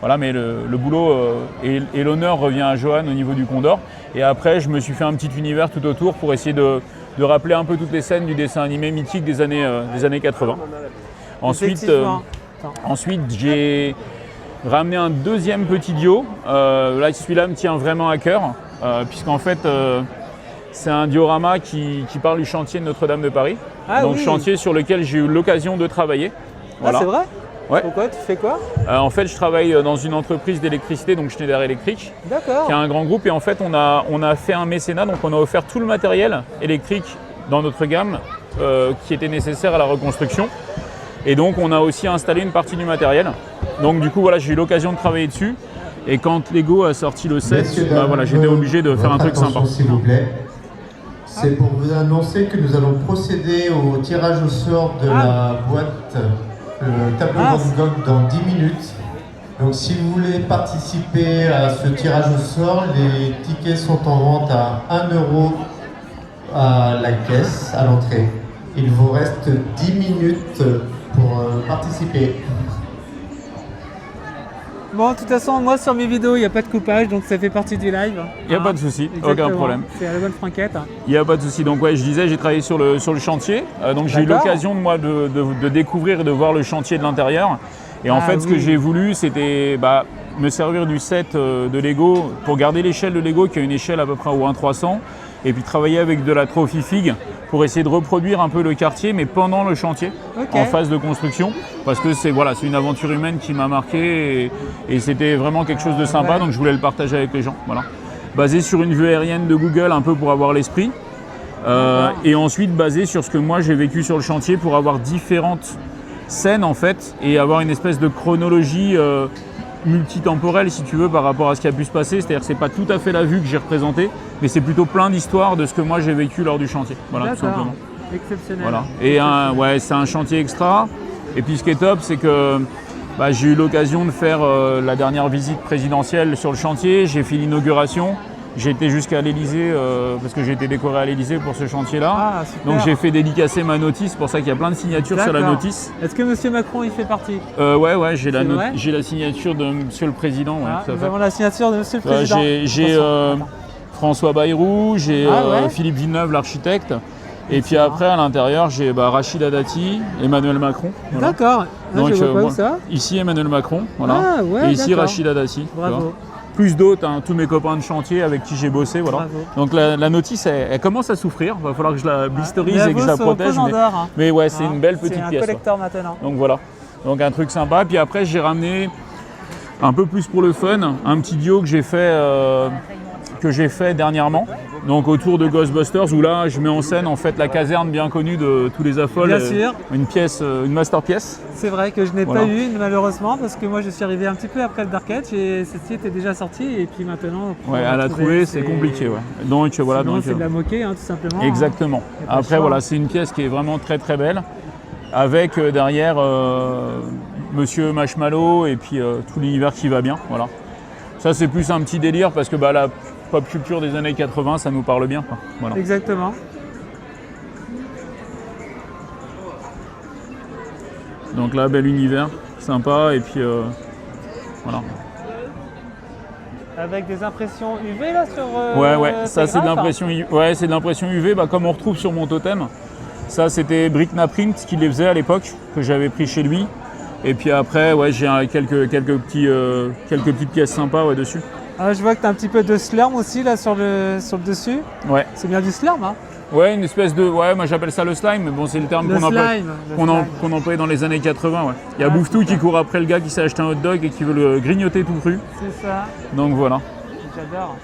Voilà, mais le boulot et l'honneur revient à Johan au niveau du condor. Et après, je me suis fait un petit univers tout autour pour essayer de rappeler un peu toutes les scènes du dessin animé mythique des années 80. Ensuite, j'ai ramené un deuxième petit dio. Là, celui-là me tient vraiment à cœur, puisqu'en fait, c'est un diorama qui parle du chantier de Notre-Dame de Paris. Ah, donc, oui. Chantier sur lequel j'ai eu l'occasion de travailler. Voilà. Ah, c'est vrai? Ouais. Pourquoi? Tu fais quoi? En fait, je travaille dans une entreprise d'électricité, donc Schneider Electric, qui est un grand groupe. Et en fait, on a fait un mécénat, donc on a offert tout le matériel électrique dans notre gamme qui était nécessaire à la reconstruction. Et donc, on a aussi installé une partie du matériel. Donc, du coup, voilà, j'ai eu l'occasion de travailler dessus. Et quand Lego a sorti le set, voilà, j'étais obligé de faire un truc sympa. S'il vous plaît. C'est pour vous annoncer que nous allons procéder au tirage au sort de la boîte tableau Van Gogh dans 10 minutes. Donc si vous voulez participer à ce tirage au sort, les tickets sont en vente à 1 € à la caisse, à l'entrée. Il vous reste 10 minutes pour participer. Bon, de toute façon, moi sur mes vidéos, il n'y a pas de coupage, donc ça fait partie du live. Il n'y a pas de souci, aucun problème. C'est à la bonne franquette. Il n'y a pas de souci. Donc ouais, je disais, j'ai travaillé sur le chantier. Donc j'ai eu l'occasion moi de découvrir et de voir le chantier de l'intérieur. Et en fait, ce que j'ai voulu, c'était me servir du set de Lego pour garder l'échelle de Lego, qui a une échelle à peu près au 1/300, et puis travailler avec de la trophy fig pour essayer de reproduire un peu le quartier, mais pendant le chantier, en phase de construction, parce que c'est une aventure humaine qui m'a marqué et c'était vraiment quelque chose de sympa, donc je voulais le partager avec les gens. Voilà. Basé sur une vue aérienne de Google, un peu pour avoir l'esprit, et ensuite basé sur ce que moi j'ai vécu sur le chantier pour avoir différentes scènes en fait, et avoir une espèce de chronologie multitemporelle si tu veux par rapport à ce qui a pu se passer, c'est-à-dire que c'est pas tout à fait la vue que j'ai représentée, mais c'est plutôt plein d'histoires de ce que moi j'ai vécu lors du chantier. Voilà, tout simplement. Exceptionnel. Voilà. Et c'est un chantier extra. Et puis ce qui est top, c'est que j'ai eu l'occasion de faire la dernière visite présidentielle sur le chantier, j'ai fait l'inauguration. J'ai été jusqu'à l'Elysée parce que j'ai été décoré à l'Elysée pour ce chantier-là. Donc j'ai fait dédicacer ma notice, c'est pour ça qu'il y a plein de signatures sur la notice. Est-ce que M. Macron y fait partie? Ouais, j'ai la signature de M. le Président. Nous avons la signature de M. le Président. J'ai François Bayrou, j'ai Philippe Villeneuve, l'architecte. Et puis après, à l'intérieur, j'ai Rachida Dati, Emmanuel Macron. Voilà. D'accord. Donc, je vois pas où ça. Ici, Emmanuel Macron. Voilà. Et ici, Rachida Dati. Bravo. Plus d'autres, tous mes copains de chantier avec qui j'ai bossé. Voilà. Donc la notice, elle commence à souffrir. Il va falloir que je la blisterise et que je la protège. Mais ouais, c'est une belle petite pièce. C'est un collector maintenant. Donc voilà. Donc un truc sympa. Puis après, j'ai ramené un peu plus pour le fun, un petit duo que j'ai fait dernièrement. Donc autour de Ghostbusters, où là je mets en scène en fait la caserne bien connue de tous les affoles. Bien sûr. Une pièce, une masterpiece. C'est vrai que je n'ai pas eu malheureusement parce que moi je suis arrivé un petit peu après le Dark Age et celle-ci était déjà sortie et puis maintenant. Ouais, à la trouver c'est compliqué. Ouais. Donc voilà. Donc c'est de la moquer tout simplement. Exactement. Après voilà, c'est une pièce qui est vraiment très très belle avec derrière Monsieur Marshmallow et puis tout l'univers qui va bien. Voilà. Ça c'est plus un petit délire parce que la pop culture des années 80, ça nous parle bien. Voilà. Exactement. Donc là, bel univers, sympa, et puis voilà. Avec des impressions UV là sur. Ouais, ça c'est de l'impression. Ouais, c'est de l'impression UV, comme on retrouve sur mon totem. Ça c'était Brickna Print qui les faisait à l'époque, que j'avais pris chez lui. Et puis après, j'ai quelques petites pièces sympas dessus. Ah, je vois que tu as un petit peu de slurm aussi là sur le dessus. Ouais. C'est bien du slurm, hein? Ouais, une espèce de. Ouais, moi j'appelle ça le slime, mais bon, c'est le terme qu'on employait dans les années 80. Ouais. Il y a Bouffetou qui court après le gars qui s'est acheté un hot dog et qui veut le grignoter tout cru. C'est ça. Donc voilà. J'adore.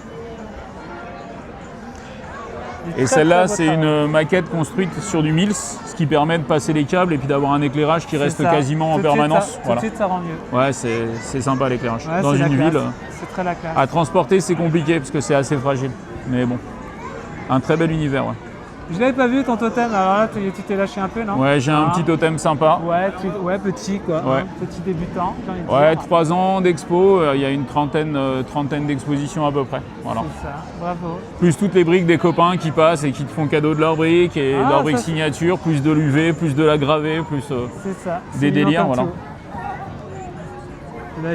Et celle-là, c'est une maquette construite sur du Mills, ce qui permet de passer les câbles et puis d'avoir un éclairage qui reste quasiment en permanence. Tout de suite, ça rend mieux. Ouais, c'est sympa l'éclairage. Ouais, dans une ville, c'est très la classe. À transporter, c'est compliqué parce que c'est assez fragile. Mais bon, un très bel univers. Ouais. Je l'avais pas vu ton totem, alors là tu t'es lâché un peu, non? Ouais, j'ai un petit totem sympa. Ouais, petit quoi, petit débutant. Ouais, 3 ans d'expo, il y a une trentaine d'expositions à peu près. Voilà. C'est ça, bravo. Plus toutes les briques des copains qui passent et qui te font cadeau de leurs briques et leurs briques signature, plus de l'UV, plus de la gravée, plus des délires. Voilà.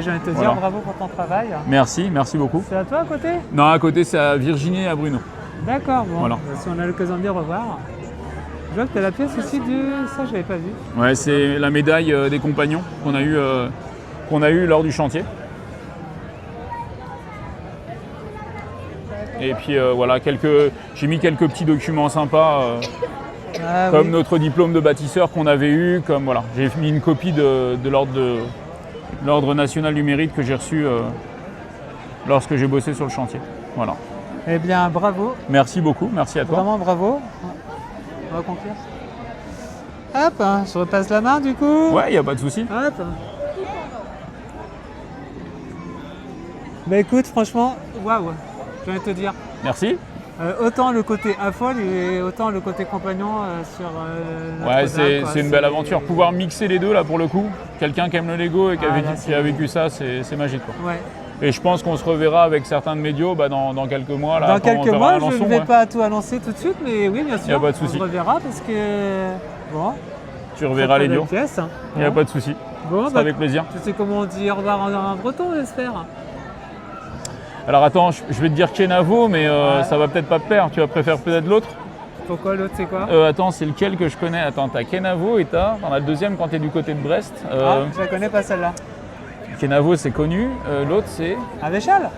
J'ai envie de te dire bravo pour ton travail. Merci beaucoup. C'est à toi à côté? Non, à côté c'est à Virginie et à Bruno. D'accord, bon, si on a l'occasion de bien revoir. Je vois que tu as la pièce aussi de... Ça, je l'avais pas vu. Ouais, c'est la médaille des compagnons qu'on a eu lors du chantier. Et puis voilà, j'ai mis quelques petits documents sympas, comme notre diplôme de bâtisseur qu'on avait eu. J'ai mis une copie de l'ordre national du mérite que j'ai reçu lorsque j'ai bossé sur le chantier. Voilà. Eh bien, bravo. Merci beaucoup, merci à toi. Vraiment bravo. On va conclure. Hop, je repasse la main du coup. Ouais, il n'y a pas de souci. Hop. Bah écoute, franchement, waouh, j'ai envie de te dire. Merci. Autant le côté affol et autant le côté compagnon sur Ouais, c'est une belle aventure. Pouvoir mixer les deux là pour le coup. Quelqu'un qui aime le Lego et qui a vécu ça, c'est magique quoi. Ouais. Et je pense qu'on se reverra avec certains de Médio dans quelques mois. Là, dans quelques mois, je ne vais ouais. pas tout annoncer tout de suite, mais oui, bien sûr, y a pas de on souci. se reverra parce que... Bon, tu reverras les Lego. Il n'y a pas de souci. Bon, bah, avec plaisir. Tu sais comment on dit au revoir en breton, j'espère. Alors attends, je vais te dire Kenavo, mais ça va peut-être pas te plaire. Tu vas préférer peut-être l'autre. Pourquoi l'autre, c'est quoi? Attends, c'est lequel que je connais? Attends, t'as Kenavo et t'en as le deuxième quand t'es du côté de Brest. Je la connais pas celle-là. Kenavo, c'est connu. L'autre, c'est... Avéchal.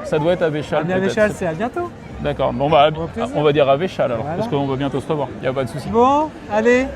Ça doit être Avéchal. Avéchal, c'est à bientôt. D'accord. Bon, bah, on va dire Avéchal alors, parce qu'on va bientôt se revoir. Il n'y a pas de souci. Bon, allez.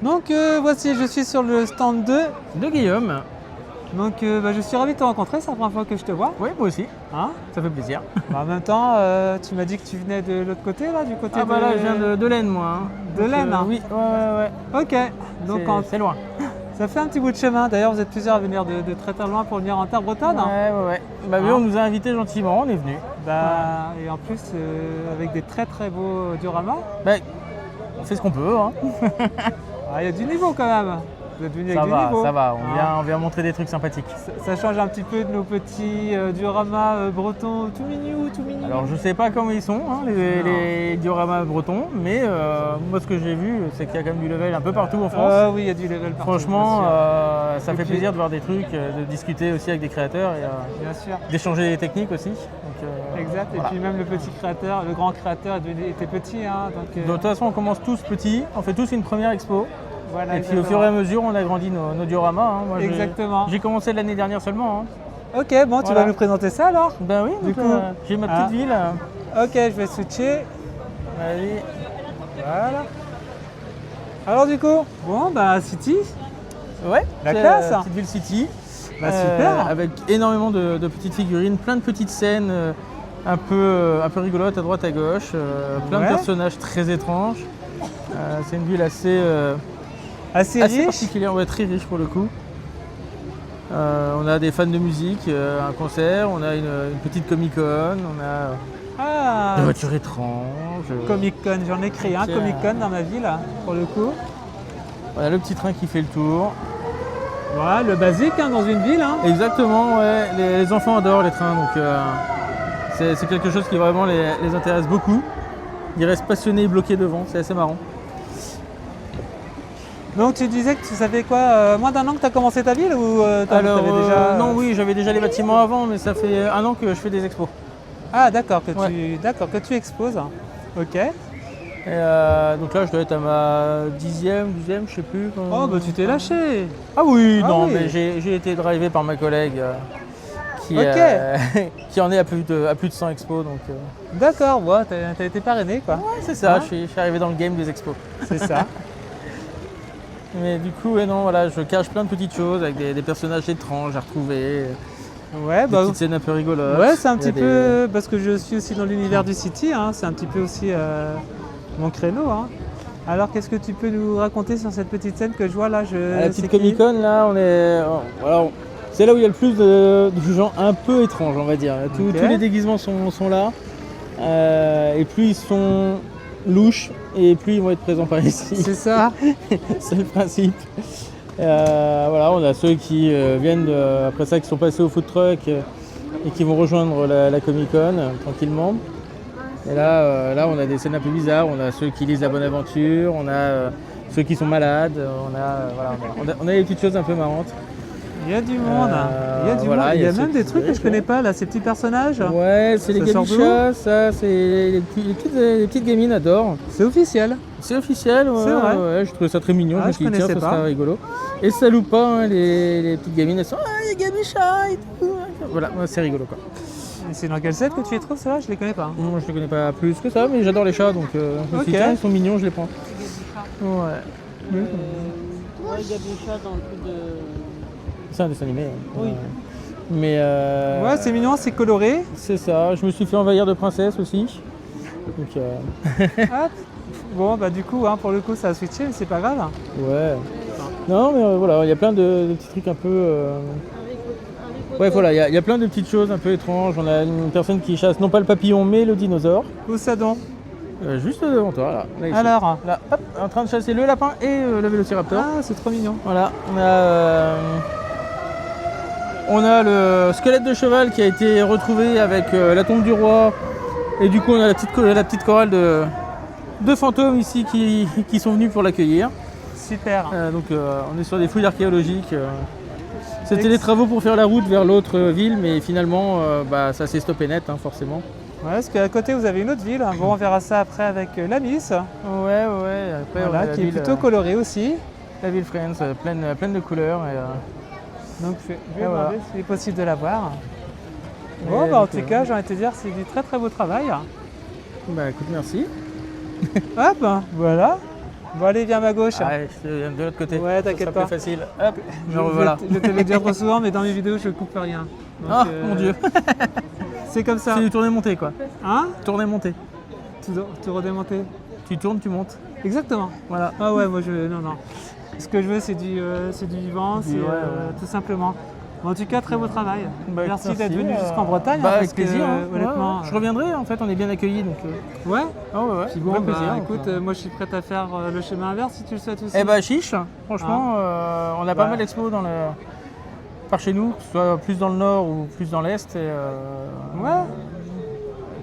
Donc voici, je suis sur le stand 2 de Guillaume. Donc je suis ravi de te rencontrer, c'est la première fois que je te vois. Oui, moi aussi. Hein, ça fait plaisir. En même temps, tu m'as dit que tu venais de l'autre côté, là, du côté de... bah là, je viens de l'Aisne, moi. De l'Aisne, hein. Oui, ouais. Ok, donc c'est loin. Ça fait un petit bout de chemin. D'ailleurs, vous êtes plusieurs à venir de très loin pour venir en terre bretonne. Ouais. Bah oui, on nous a invités gentiment, on est venus. Et en plus, avec des très très beaux dioramas. On fait ce qu'on peut. Hein. Il y a du niveau quand même. Vous êtes venus avec du niveau. Ça va, on vient montrer des trucs sympathiques. Ça change un petit peu de nos petits dioramas bretons tout mignons, tout mignons. Alors je sais pas comment ils sont, hein, les dioramas bretons, mais moi ce que j'ai vu, c'est qu'il y a quand même du level un peu partout en France. Oui, il y a du level partout. Franchement, ça fait plaisir de voir des trucs, de discuter aussi avec des créateurs et bien sûr. D'échanger des techniques aussi. Exact, voilà. Et puis même le petit créateur, le grand créateur était petit. Hein, donc, de toute façon, on commence tous petits, on fait tous une première expo. Voilà, et puis au fur et à mesure, on agrandit nos dioramas. Hein. Moi, exactement. J'ai commencé l'année dernière seulement. Hein. Ok, bon, tu vas nous présenter ça alors? Ben oui, du coup, j'ai ma petite ville. Ok, je vais switcher. Allez. Voilà. Alors du coup, City. Ouais, la classe. Petite ville City. Super. Avec énormément de petites figurines, plein de petites scènes un peu rigolotes à droite à gauche, plein de personnages très étranges. C'est une ville assez riche, particulière, très riche pour le coup. On a des fans de musique, un concert, on a une petite Comic-Con, on a Ah, Des voitures étranges. Comic-Con, j'en ai créé un Tiens. Comic-Con dans ma ville, pour le coup. Voilà le petit train qui fait le tour. Voilà, le basique hein, dans une ville. Hein. Exactement, ouais. Les enfants adorent les trains, donc c'est quelque chose qui vraiment les intéresse beaucoup. Ils restent passionnés et bloqués devant, c'est assez marrant. Donc tu disais que ça fait quoi moins d'un an que tu as commencé ta ville ou Alors, t'avais déjà... non, oui, j'avais déjà les bâtiments avant, mais ça fait 1 an que je fais des expos. Ah d'accord, que tu exposes. Ok. Et donc là, je dois être à ma 10e, 12e, je sais plus. Oh bah tu t'es lâché. Ah oui, Ah non, oui. mais j'ai été drivé par ma collègue qui en est à plus de 100 expos. Donc, D'accord, ouais, t'as été parrainé quoi. ouais, c'est ça, Hein je suis arrivé dans le game des expos. C'est ça. Mais du coup, ouais, non, voilà, je cache plein de petites choses avec des personnages étranges à retrouver. Ouais, Des petites scènes un peu rigolotes. Ouais, c'est un Il y a petit peu parce que je suis aussi dans l'univers du City, hein, c'est un petit peu aussi mon créneau. Hein. Alors, qu'est-ce que tu peux nous raconter sur cette petite scène que je vois là À la petite Comic-Con, là, c'est là où il y a le plus de gens un peu étranges, on va dire. Tous les déguisements sont là. Et plus ils sont louches, et plus ils vont être présents par ici. C'est ça. C'est le principe. Voilà, on a ceux qui viennent après ça, qui sont passés au food truck et qui vont rejoindre la Comic-Con tranquillement. Et là, on a des scènes un peu bizarres. On a ceux qui lisent La Bonne Aventure, on a ceux qui sont malades, on a des petites choses un peu marrantes. Il y a du monde, il y a du monde. Il y a même des trucs que je connais pas là, ces petits personnages. Ouais, c'est les gabichas, ça, c'est les petites gamines adorent. C'est officiel. C'est officiel, ouais. C'est vrai. Ouais, je trouvais ça très mignon, Ah, je me je suis dit, tiens, connaissais ça pas. sera rigolo. Et ça loupe pas, hein, les petites gamines, elles sont les gabichas et tout. Voilà, ouais, c'est rigolo quoi. Et c'est dans quel set que tu les trouves ceux-là? Je les connais pas. Moi, je les connais pas plus que ça, mais j'adore les chats, donc je me suis dit, tiens, ils sont mignons, je les prends. Ouais. Ouais, gabichas dans le plus de... C'est un dessin animé. Hein. Oui. Mais Ouais, c'est mignon, c'est coloré. C'est ça. Je me suis fait envahir de princesse aussi. Donc, Hop. Bon, bah du coup, hein, pour le coup, ça a switché, mais c'est pas grave. ouais. Non, mais voilà, il y a plein de petits trucs un peu. Ouais, voilà, il y a plein de petites choses un peu étranges. On a une personne qui chasse non pas le papillon, mais le dinosaure. Où ça donc? Juste devant toi, là ici. Alors là, hop, en train de chasser le lapin et le vélociraptor. Ah, c'est trop mignon. Voilà, on a le squelette de cheval qui a été retrouvé avec la tombe du roi. Et du coup, on a la petite chorale de fantômes ici qui sont venus pour l'accueillir. Super. Donc, on est sur des fouilles archéologiques. C'était des travaux pour faire la route vers l'autre ville, mais finalement, ça s'est stoppé net, hein, forcément. Ouais, parce qu'à côté, vous avez une autre ville. Bon, on verra ça après avec la Miss. Ouais. Après, Voilà, on a la qui est ville, plutôt colorée aussi. La ville Friends, pleine de couleurs. Donc, je vais Et voilà. demander s'il est possible de la voir. Et Bon, bah, en donc, tout cas, j'ai envie de te dire, c'est du très très beau travail. Bah, écoute, merci. Hop, voilà. Bon, allez, viens à ma gauche. Ah, je viens de l'autre côté. Ouais, Ça t'inquiète sera pas. plus facile. Hop, me revoilà. Je te l'ai dit trop souvent, mais dans mes vidéos, je coupe rien. Donc, Ah, mon Dieu. C'est comme ça. C'est du tourner-monter, quoi. Hein? Tourner-monter. Tout redémonter. Tu tournes, tu montes. Exactement. Voilà. Ah ouais, moi je... Non. Ce que je veux, c'est du vivant, c'est ouais. tout simplement. Bon, en tout cas, très beau travail. Bah, merci d'être venu jusqu'en Bretagne. Bah, hein, avec parce que, plaisir. Hein. honnêtement, Ouais. Je reviendrai, en fait, on est bien accueillis. Donc, Ouais. Ah ouais. Puis bon, Vrai bah, plaisir. écoute, moi je suis prête à faire le chemin inverse si tu le souhaites aussi. Eh bah, chiche. Franchement, on a pas Ouais. mal d'expos par chez nous, que ce soit plus dans le nord ou plus dans l'est. Ouais.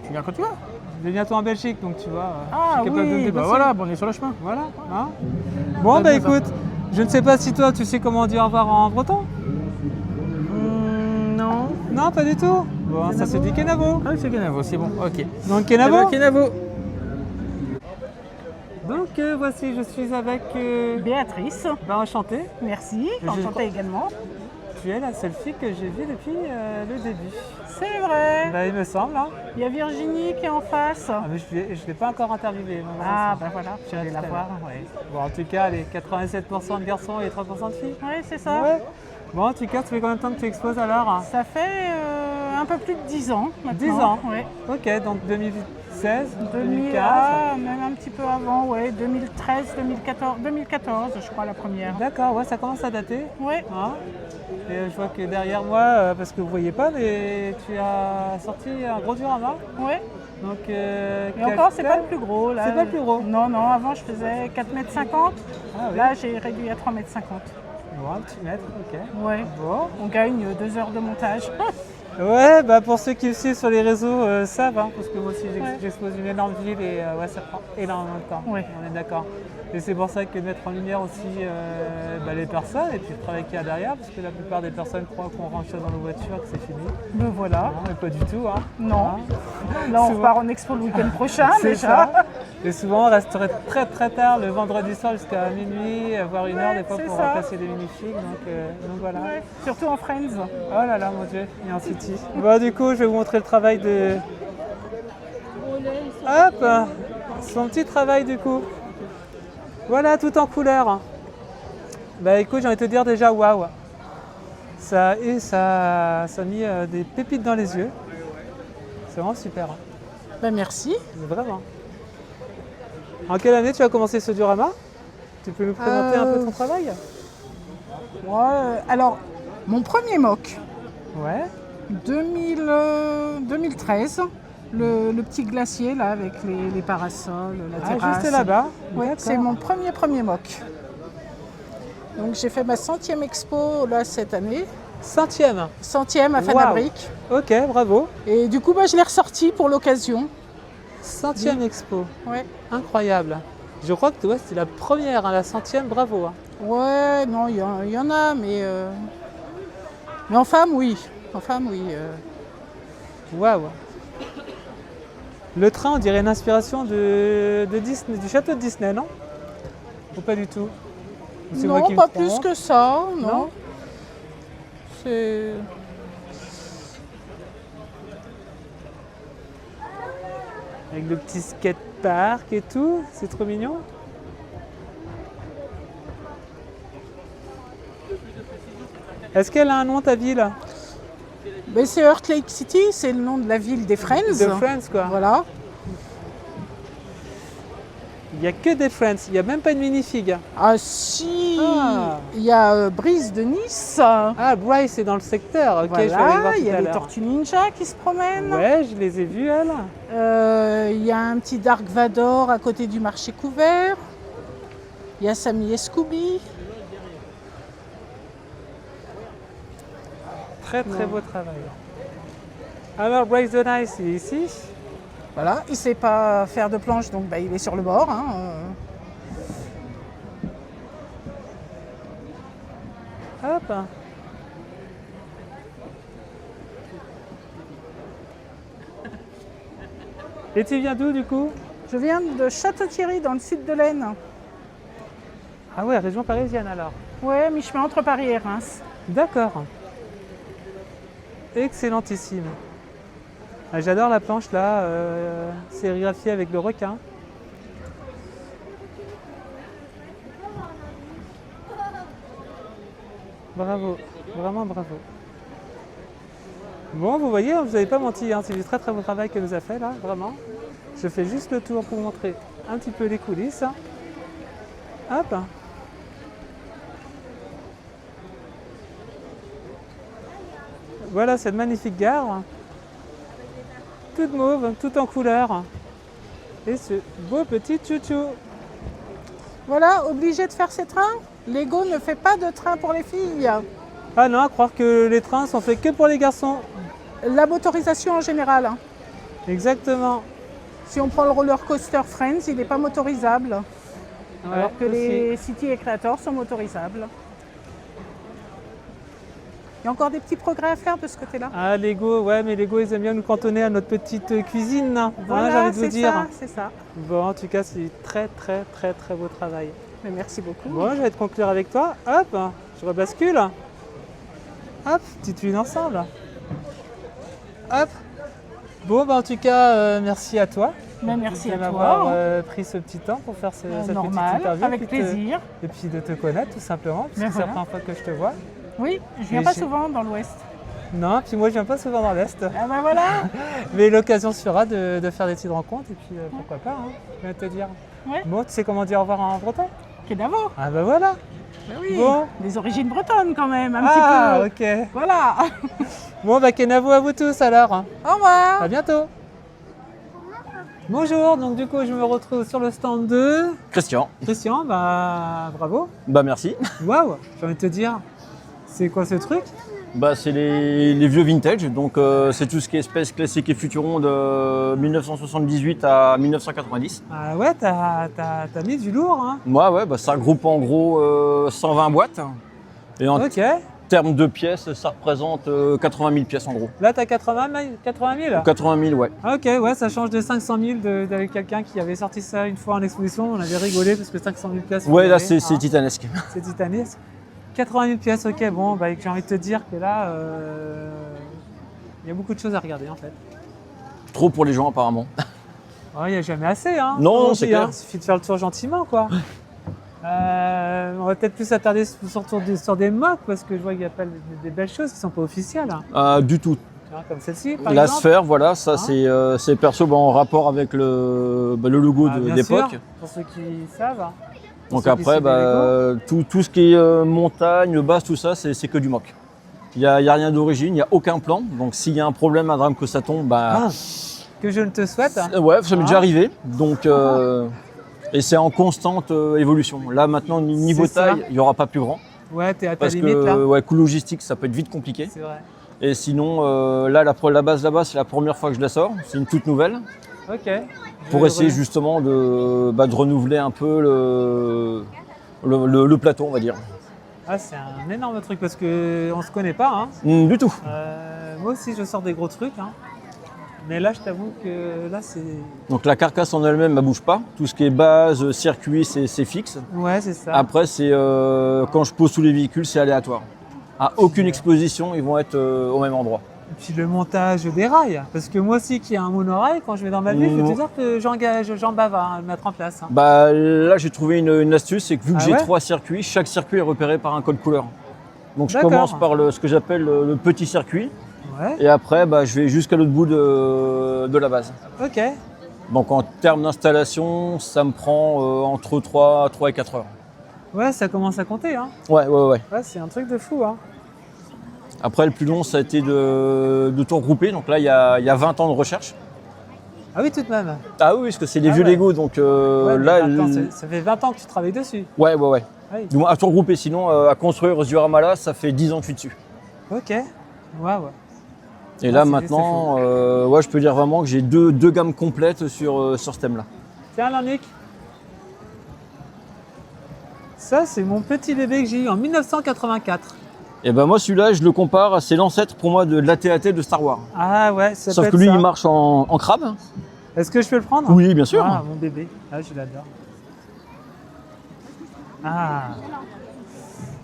Tu viens quand tu veux. Je vais bientôt en Belgique, donc tu vois. Ah je suis capable de me oui, bah déplacer. voilà, on est sur le chemin. Voilà. Hein. Bon, bah écoute, je ne sais pas si toi tu sais comment dire au revoir en breton. Non. Non, pas du tout. Bon, ça se dit Kenavo. Ah oui, c'est Kenavo, c'est bon, ok. Donc Kenavo. Eh ben, Kenavo. Donc voici, je suis avec Béatrice. Bah, enchantée. Merci, enchantée également. Tu es la seule fille que j'ai vue depuis le début. C'est vrai. Bah, il me semble. Hein. Il y a Virginie qui est en face. Ah, mais je ne l'ai pas encore interviewée. Ah, bah voilà, je vais la voir. Ouais. Bon, en tout cas, les 87% de garçons et 30% de filles. Oui, c'est ça. Ouais. Bon, en tout cas, ça fait combien de temps que tu exposes alors? Ça fait un peu plus de 10 ans maintenant. 10 ans. Oui. Ok, donc 2016, 2015. Ah, même un petit peu avant, ouais, 2013, 2014, je crois, la première. D'accord, ouais, ça commence à dater. Oui. Hein, et je vois que derrière moi, parce que vous ne voyez pas, mais tu as sorti un gros diorama. Oui. Donc, Et encore, c'est pas le plus gros. Là. C'est pas le plus gros. Non, non, avant je faisais 4,50 m. Ah, oui. Là, j'ai réduit à 3,50 m. Bon, un petit mètre, ok. Ouais. Bon. On gagne 2 heures de montage. Ouais, bah pour ceux qui me suivent sur les réseaux savent, hein, parce que moi aussi j'expose une énorme ville et ouais, ça prend énormément de temps. Ouais. On est d'accord. Et c'est pour ça que mettre en lumière aussi les personnes et puis le travail qu'il y a derrière, parce que la plupart des personnes croient qu'on rentre dans nos voitures, que c'est fini. Ben voilà. Non, mais pas du tout. Hein. Non. Hein. Là, on Souvent- repart en expo le week-end prochain C'est déjà. ça. Et souvent on resterait très très tard le vendredi soir jusqu'à minuit, voire 1 heure des fois c'est pour ça. remplacer des minifigs. Donc voilà. Ouais. Surtout en Friends. Oh là là, mon Dieu, et en City. Bon, du coup, je vais vous montrer le travail de... Hop, son petit travail du coup. Voilà, tout en couleur. Bah écoute, j'ai envie de te dire déjà, waouh. Ça a mis des pépites dans les yeux. C'est vraiment super. Ben merci. Vraiment. En quelle année tu as commencé ce diorama? Tu peux nous présenter un peu ton travail? Ouais, alors, mon premier mock. Ouais. 2013. Le petit glacier là avec les parasols, la terrasse. Juste là-bas. Ouais, c'est mon premier mock. Donc j'ai fait ma 100e expo là cette année. 100e? 100e à Fanabrique. Ok, bravo. Et du coup, je l'ai ressorti pour l'occasion. 100e expo. Ouais. Incroyable. Je crois que ouais, c'était la première, hein, la 100e, bravo. Hein. Ouais, non, il y en a, mais en femme, oui. En femme, oui. Waouh. Le train, on dirait une inspiration de Disney, du château de Disney, non? Ou pas du tout? Ou c'est moi Non, qui me pas trompe? plus que ça, non. Non. C'est... Avec le petit skatepark et tout, c'est trop mignon. Est-ce qu'elle a un nom, ta ville? Ben, c'est Heart Lake City, c'est le nom de la ville des Friends. De Friends, quoi. Voilà. Il n'y a que des Friends, il n'y a même pas une minifig. Ah si, Ah. il y a Brise de Nice. Ah, Bryce, c'est dans le secteur. Ok, je vais aller voir Voilà, tout il y à a les l'heure. Tortues Ninja qui se promènent. Ouais, je les ai vues, elles. Il y a un petit Dark Vador à côté du marché couvert. Il y a Sammy et Scooby. Très très beau travail. Alors, Bryce de Nice, il est ici. Voilà, il ne sait pas faire de planche, donc il est sur le bord. Hein. Hop. Et tu viens d'où, du coup? Je viens de Château-Thierry, dans le sud de l'Aisne. Ah ouais, région parisienne alors. Ouais, mi-chemin entre Paris et Reims. D'accord. Excellentissime. Ah, j'adore la planche là, sérigraphiée avec le requin. Bravo, vraiment bravo. Bon, vous voyez, vous n'avez pas menti, hein, c'est du très très beau travail qu'elle nous a fait là, vraiment. Je fais juste le tour pour vous montrer un petit peu les coulisses. Hop. Voilà cette magnifique gare, toute mauve, toute en couleur. Et ce beau petit chouchou. Voilà, obligé de faire ces trains. Lego ne fait pas de train pour les filles. Ah non, à croire que les trains sont faits que pour les garçons. La motorisation en général. Hein. Exactement. Si on prend le roller coaster Friends, il n'est pas motorisable. Ouais, alors que aussi. les City et Creators sont motorisables. Il y a encore des petits progrès à faire de ce côté-là. Ah, Lego, ouais, mais Lego, ils aiment bien nous cantonner à notre petite cuisine. Hein, j'ai Voilà, envie de vous c'est dire. ça, c'est ça. Bon, en tout cas, c'est du très très très très beau travail. Mais merci beaucoup. Bon, je vais te conclure avec toi. Hop, je rebascule. Hop, petite huile ensemble. Hop. Bon, bah, en tout cas, merci à toi. Mais merci à d'avoir toi. pris ce petit temps pour faire cette petite Normal, interview. avec puis de te- plaisir. Et puis de te connaître tout simplement, parce Mais que c'est la voilà. première fois que je te vois. Oui, je viens Et pas j'ai- souvent dans l'Ouest. Non, puis moi je viens pas souvent dans l'Est. Ah ben voilà. Mais l'occasion se fera de faire des petites rencontres et puis pourquoi pas, hein, je viens de te dire. Ouais. Bon, tu sais comment dire au revoir en breton? Kenavo. Ah bah voilà. Ben oui, Bon. des origines bretonnes quand même, un Ah, petit peu. ok. Voilà. Bon, bah kenavo à vous tous alors. Au revoir. À bientôt. Bonjour, donc du coup je me retrouve sur le stand de Christian. Christian, bah bravo. Bah merci. Waouh, j'ai envie de te dire, c'est quoi ce truc? Bah c'est les vieux vintage, donc c'est tout ce qui est espèces classiques et futurons de 1978 à 1990. Ah ouais, t'as mis du lourd, hein. Moi ouais, bah ça regroupe en gros 120 boîtes. Et en termes de pièces, ça représente 80 000 pièces en gros. Là t'as 80 000 80 000, ouais. Ok, ouais, ça change de 500 000 d'avec quelqu'un qui avait sorti ça une fois en exposition. On avait rigolé parce que 500 000 pièces. Ouais, là c'est titanesque. C'est titanesque. 80 000 pièces, ok, bon, bah, j'ai envie de te dire que là, il y a beaucoup de choses à regarder en fait. Trop pour les gens apparemment. Il n'y a jamais assez, hein. Non, c'est clair. Il suffit de faire le tour gentiment, quoi. On va peut-être plus s'attarder sur des moques parce que je vois qu'il y a pas des belles choses qui ne sont pas officielles. Du tout. Comme celle-ci, par la exemple. sphère, voilà, ça c'est perso en rapport avec le logo d'époque. Pour ceux qui savent. Donc après, tout ce qui est montagne, base, tout ça, c'est que du mock. Il n'y a rien d'origine, il n'y a aucun plan. Donc s'il y a un problème, un drame que ça tombe, que je ne te souhaite. Ouais, ça m'est déjà arrivé. Donc, et c'est en constante évolution. Là maintenant, niveau taille, il n'y aura pas plus grand. Ouais, t'es à ta parce limite que, là. Ouais, coût logistique, ça peut être vite compliqué. C'est vrai. Et sinon, là, la base là-bas, c'est la première fois que je la sors. C'est une toute nouvelle. Ok. Pour essayer justement de renouveler un peu le plateau, on va dire. Ah, c'est un énorme truc parce qu'on ne se connaît pas. Hein. Du tout. Moi aussi, je sors des gros trucs. Hein. Mais là, je t'avoue que là, c'est... Donc la carcasse en elle-même ne bouge pas. Tout ce qui est base, circuit, c'est fixe. Ouais, c'est ça. Après, c'est quand je pose tous les véhicules, c'est aléatoire. À aucune exposition, ils vont être au même endroit. Et puis le montage des rails, parce que moi aussi qui ai un monorail, quand je vais dans ma ville, je peux te dire que j'en bave à le mettre en place. Hein. Bah là j'ai trouvé une astuce, c'est que vu que j'ai 3 circuits, chaque circuit est repéré par un code couleur. Donc je commence par ce que j'appelle le petit circuit, et après je vais jusqu'à l'autre bout de la base. Ok. Donc en termes d'installation, ça me prend entre 3 et 4 heures. Ouais, ça commence à compter. Hein. Ouais. Ouais, c'est un truc de fou. Hein. Après, le plus long, ça a été de tout regrouper. Donc là, il y a 20 ans de recherche. Ah oui, tout de même. Ah oui, parce que c'est des vieux Lego. Donc là, ça fait 20 ans que tu travailles dessus. Ouais. Oui. Du moins, à tout regrouper. Sinon, à construire ce diorama-là, ça fait 10 ans que je suis dessus. Ok. Ouais. Et là, maintenant, je peux dire vraiment que j'ai deux gammes complètes sur ce thème-là. Tiens, Lannick. Ça, c'est mon petit bébé que j'ai eu en 1984. Et ben moi, celui-là, je le compare, c'est l'ancêtre pour moi de l'AT-AT de Star Wars. Ah ouais, ça Sauf que lui, il marche en crabe. Est-ce que je peux le prendre? Oui, bien sûr. Ah, mon bébé. Ah, je l'adore. Ah.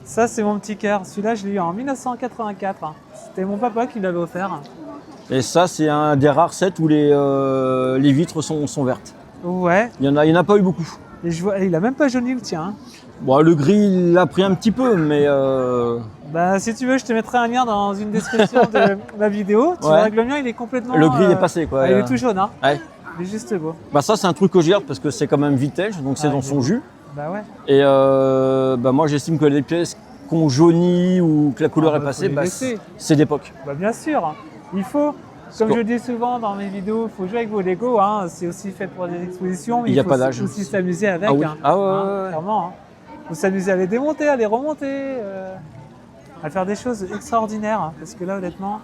Ça, c'est mon petit cœur. Celui-là, je l'ai eu en 1984. C'était mon papa qui l'avait offert. Et ça, c'est un des rares sets où les vitres sont vertes. Ouais. Il y en a pas eu beaucoup. Et je vois, il a même pas jauni le tien. Hein. Bon, le gris, il l'a pris un petit peu, mais... Bah, si tu veux, je te mettrai un lien dans une description de la vidéo. Tu verras que le mien, il est complètement... Le gris est passé, quoi. Il est tout jaune, hein. Ouais. Il est juste beau. Bah ça, c'est un truc que je garde parce que c'est quand même vintage, donc c'est dans son jus. Bah ouais. Et moi, j'estime que les pièces qu'on jaunit ou que la couleur est passée, c'est d'époque. Bah bien sûr. Il faut... Comme je dis souvent dans mes vidéos, il faut jouer avec vos Lego. Hein. C'est aussi fait pour des expositions. Il n'y a pas d'âge. Il faut aussi s'amuser avec. Ah oui. Clairement. Hein. Il faut s'amuser à les démonter, à les remonter, à faire des choses extraordinaires. Hein. Parce que là, honnêtement,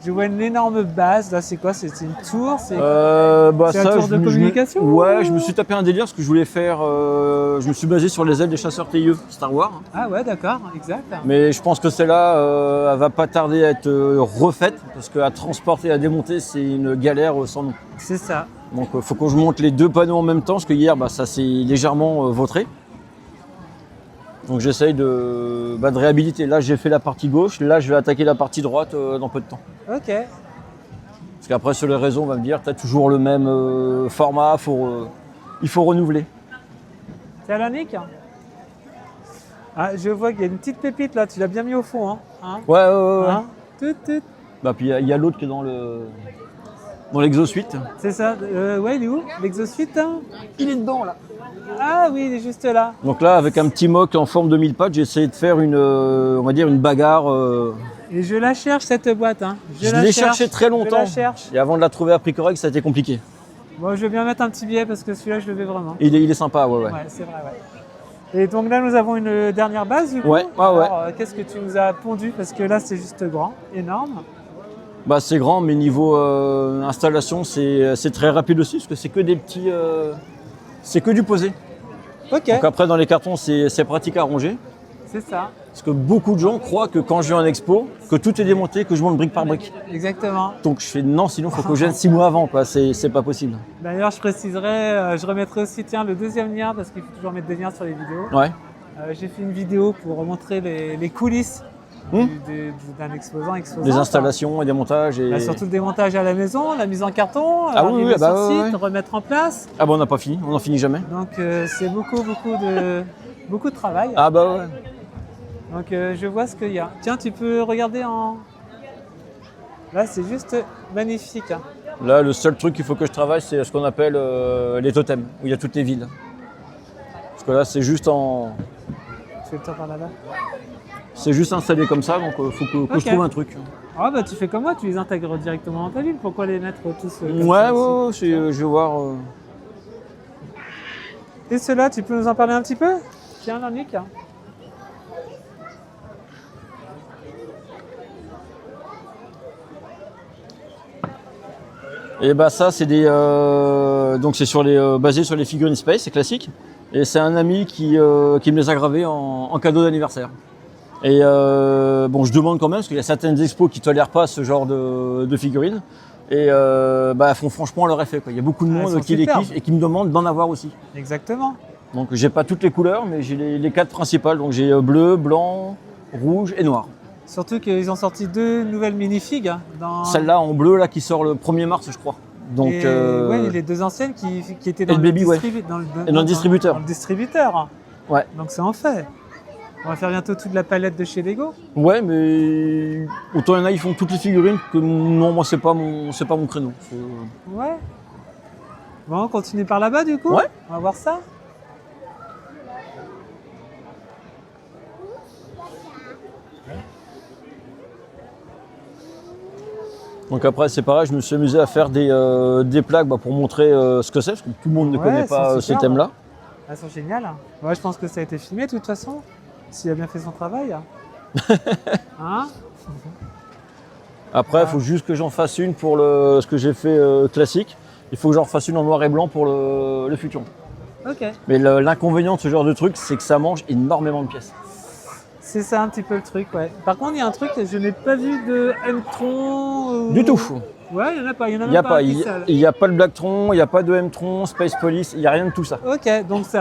je vois une énorme base. Là, c'est quoi? C'est une tour? C'est un tour de communication? Ouais, je me suis tapé un délire parce que je voulais faire. Je me suis basé sur les ailes des chasseurs TIE Star Wars. Ah ouais, d'accord, exact. Mais je pense que celle-là, elle va pas tarder à être refaite parce qu'à transporter, à démonter, c'est une galère sans nom. C'est ça. Donc il faut que je monte les deux panneaux en même temps parce que hier, ça s'est légèrement vautré. Donc j'essaye de réhabiliter. Là, j'ai fait la partie gauche. Là, je vais attaquer la partie droite dans peu de temps. Ok. Parce qu'après, sur les réseaux, on va me dire, tu as toujours le même format, il faut renouveler. C'est Alanic? Ah, je vois qu'il y a une petite pépite là, tu l'as bien mis au fond. Hein. Ouais. Hein? Puis il y a l'autre qui est dans l'exosuite. C'est ça. Ouais, il est où? L'exosuite hein? Il est dedans là. Ah oui, il est juste là. Donc là, avec un petit mock en forme de 1000 pattes, j'ai essayé de faire on va dire une bagarre Et je la cherche cette boîte. Hein. Je l'ai cherchée très longtemps. Je la cherche. Et avant de la trouver à prix correct, ça a été compliqué. Bon, je vais bien mettre un petit billet parce que celui-là, je le veux vraiment. Il est sympa, ouais. Ouais, c'est vrai, ouais. Et donc là, nous avons une dernière base, du coup. Ouais. Alors, qu'est-ce que tu nous as pondu? Parce que là, c'est juste grand, énorme. Bah, c'est grand, mais niveau installation, c'est très rapide aussi, parce que c'est que des petits... c'est que du posé. Ok. Donc après, dans les cartons, c'est pratique à ranger. C'est ça. Parce que beaucoup de gens croient que quand je vais en expo, que tout est démonté, que je monte brique par brique. Exactement. Donc je fais non, sinon il faut que je vienne 6 mois avant, quoi. C'est pas possible. D'ailleurs, je préciserai, je remettrai aussi le deuxième lien, parce qu'il faut toujours mettre des liens sur les vidéos. Ouais. J'ai fait une vidéo pour montrer les coulisses d'un exposant. Des installations et des montages. Et... Bah, surtout le démontage à la maison, la mise en carton, arriver sur site, remettre en place. Ah bah on n'a pas fini, on n'en finit jamais. Donc c'est beaucoup de travail. Ah bah ouais. Donc je vois ce qu'il y a. Tiens, tu peux regarder en... Là, c'est juste magnifique. Hein. Là, le seul truc qu'il faut que je travaille, c'est ce qu'on appelle les totems, où il y a toutes les villes. Parce que là, c'est juste en... C'est le temps par là-bas. C'est juste installé comme ça, donc il faut que je trouve un truc. Ah bah tu fais comme moi, tu les intègres directement dans ta ville. Pourquoi les mettre tous ouais, je vais voir. Et ceux-là, tu peux nous en parler un petit peu? Tiens, Nick. Et bah ça c'est des donc c'est basé sur les figurines Space, c'est classique. Et c'est un ami qui me les a gravés en cadeau d'anniversaire. Et bon, je demande quand même parce qu'il y a certaines expos qui tolèrent pas ce genre de figurines. Et font franchement leur effet, quoi. Il y a beaucoup de monde qui les kiffe et qui me demande d'en avoir aussi. Exactement. Donc j'ai pas toutes les couleurs, mais j'ai les 4 principales. Donc j'ai bleu, blanc, rouge et noir. Surtout qu'ils ont sorti 2 nouvelles minifigs. Celle-là en bleu là qui sort le 1er mars, je crois. Donc ouais, les 2 anciennes qui étaient dans, le distributeur. Dans le distributeur. Ouais. Donc c'est en fait. On va faire bientôt toute la palette de chez Lego. Ouais, mais autant il y en a, ils font toutes les figurines que non, moi c'est pas mon créneau. Ouais. Bon, on continue par là-bas du coup. Ouais. On va voir ça. Donc après c'est pareil, je me suis amusé à faire des plaques pour montrer ce que c'est, parce que tout le monde ne connaît pas ce thème-là. Elles sont géniales. Ouais, je pense que ça a été filmé de toute façon, s'il a bien fait son travail. Hein? Après, il faut juste que j'en fasse une pour ce que j'ai fait classique. Il faut que j'en fasse une en noir et blanc pour le futur. Ok. Mais l'inconvénient de ce genre de truc, c'est que ça mange énormément de pièces. C'est ça un petit peu le truc, ouais. Par contre, il y a un truc, je n'ai pas vu de M-Tron. Du tout. Ouais, il n'y en a pas. Il n'y a pas de Blacktron, il n'y a pas de M-Tron, Space Police, il n'y a rien de tout ça. Ok, donc c'est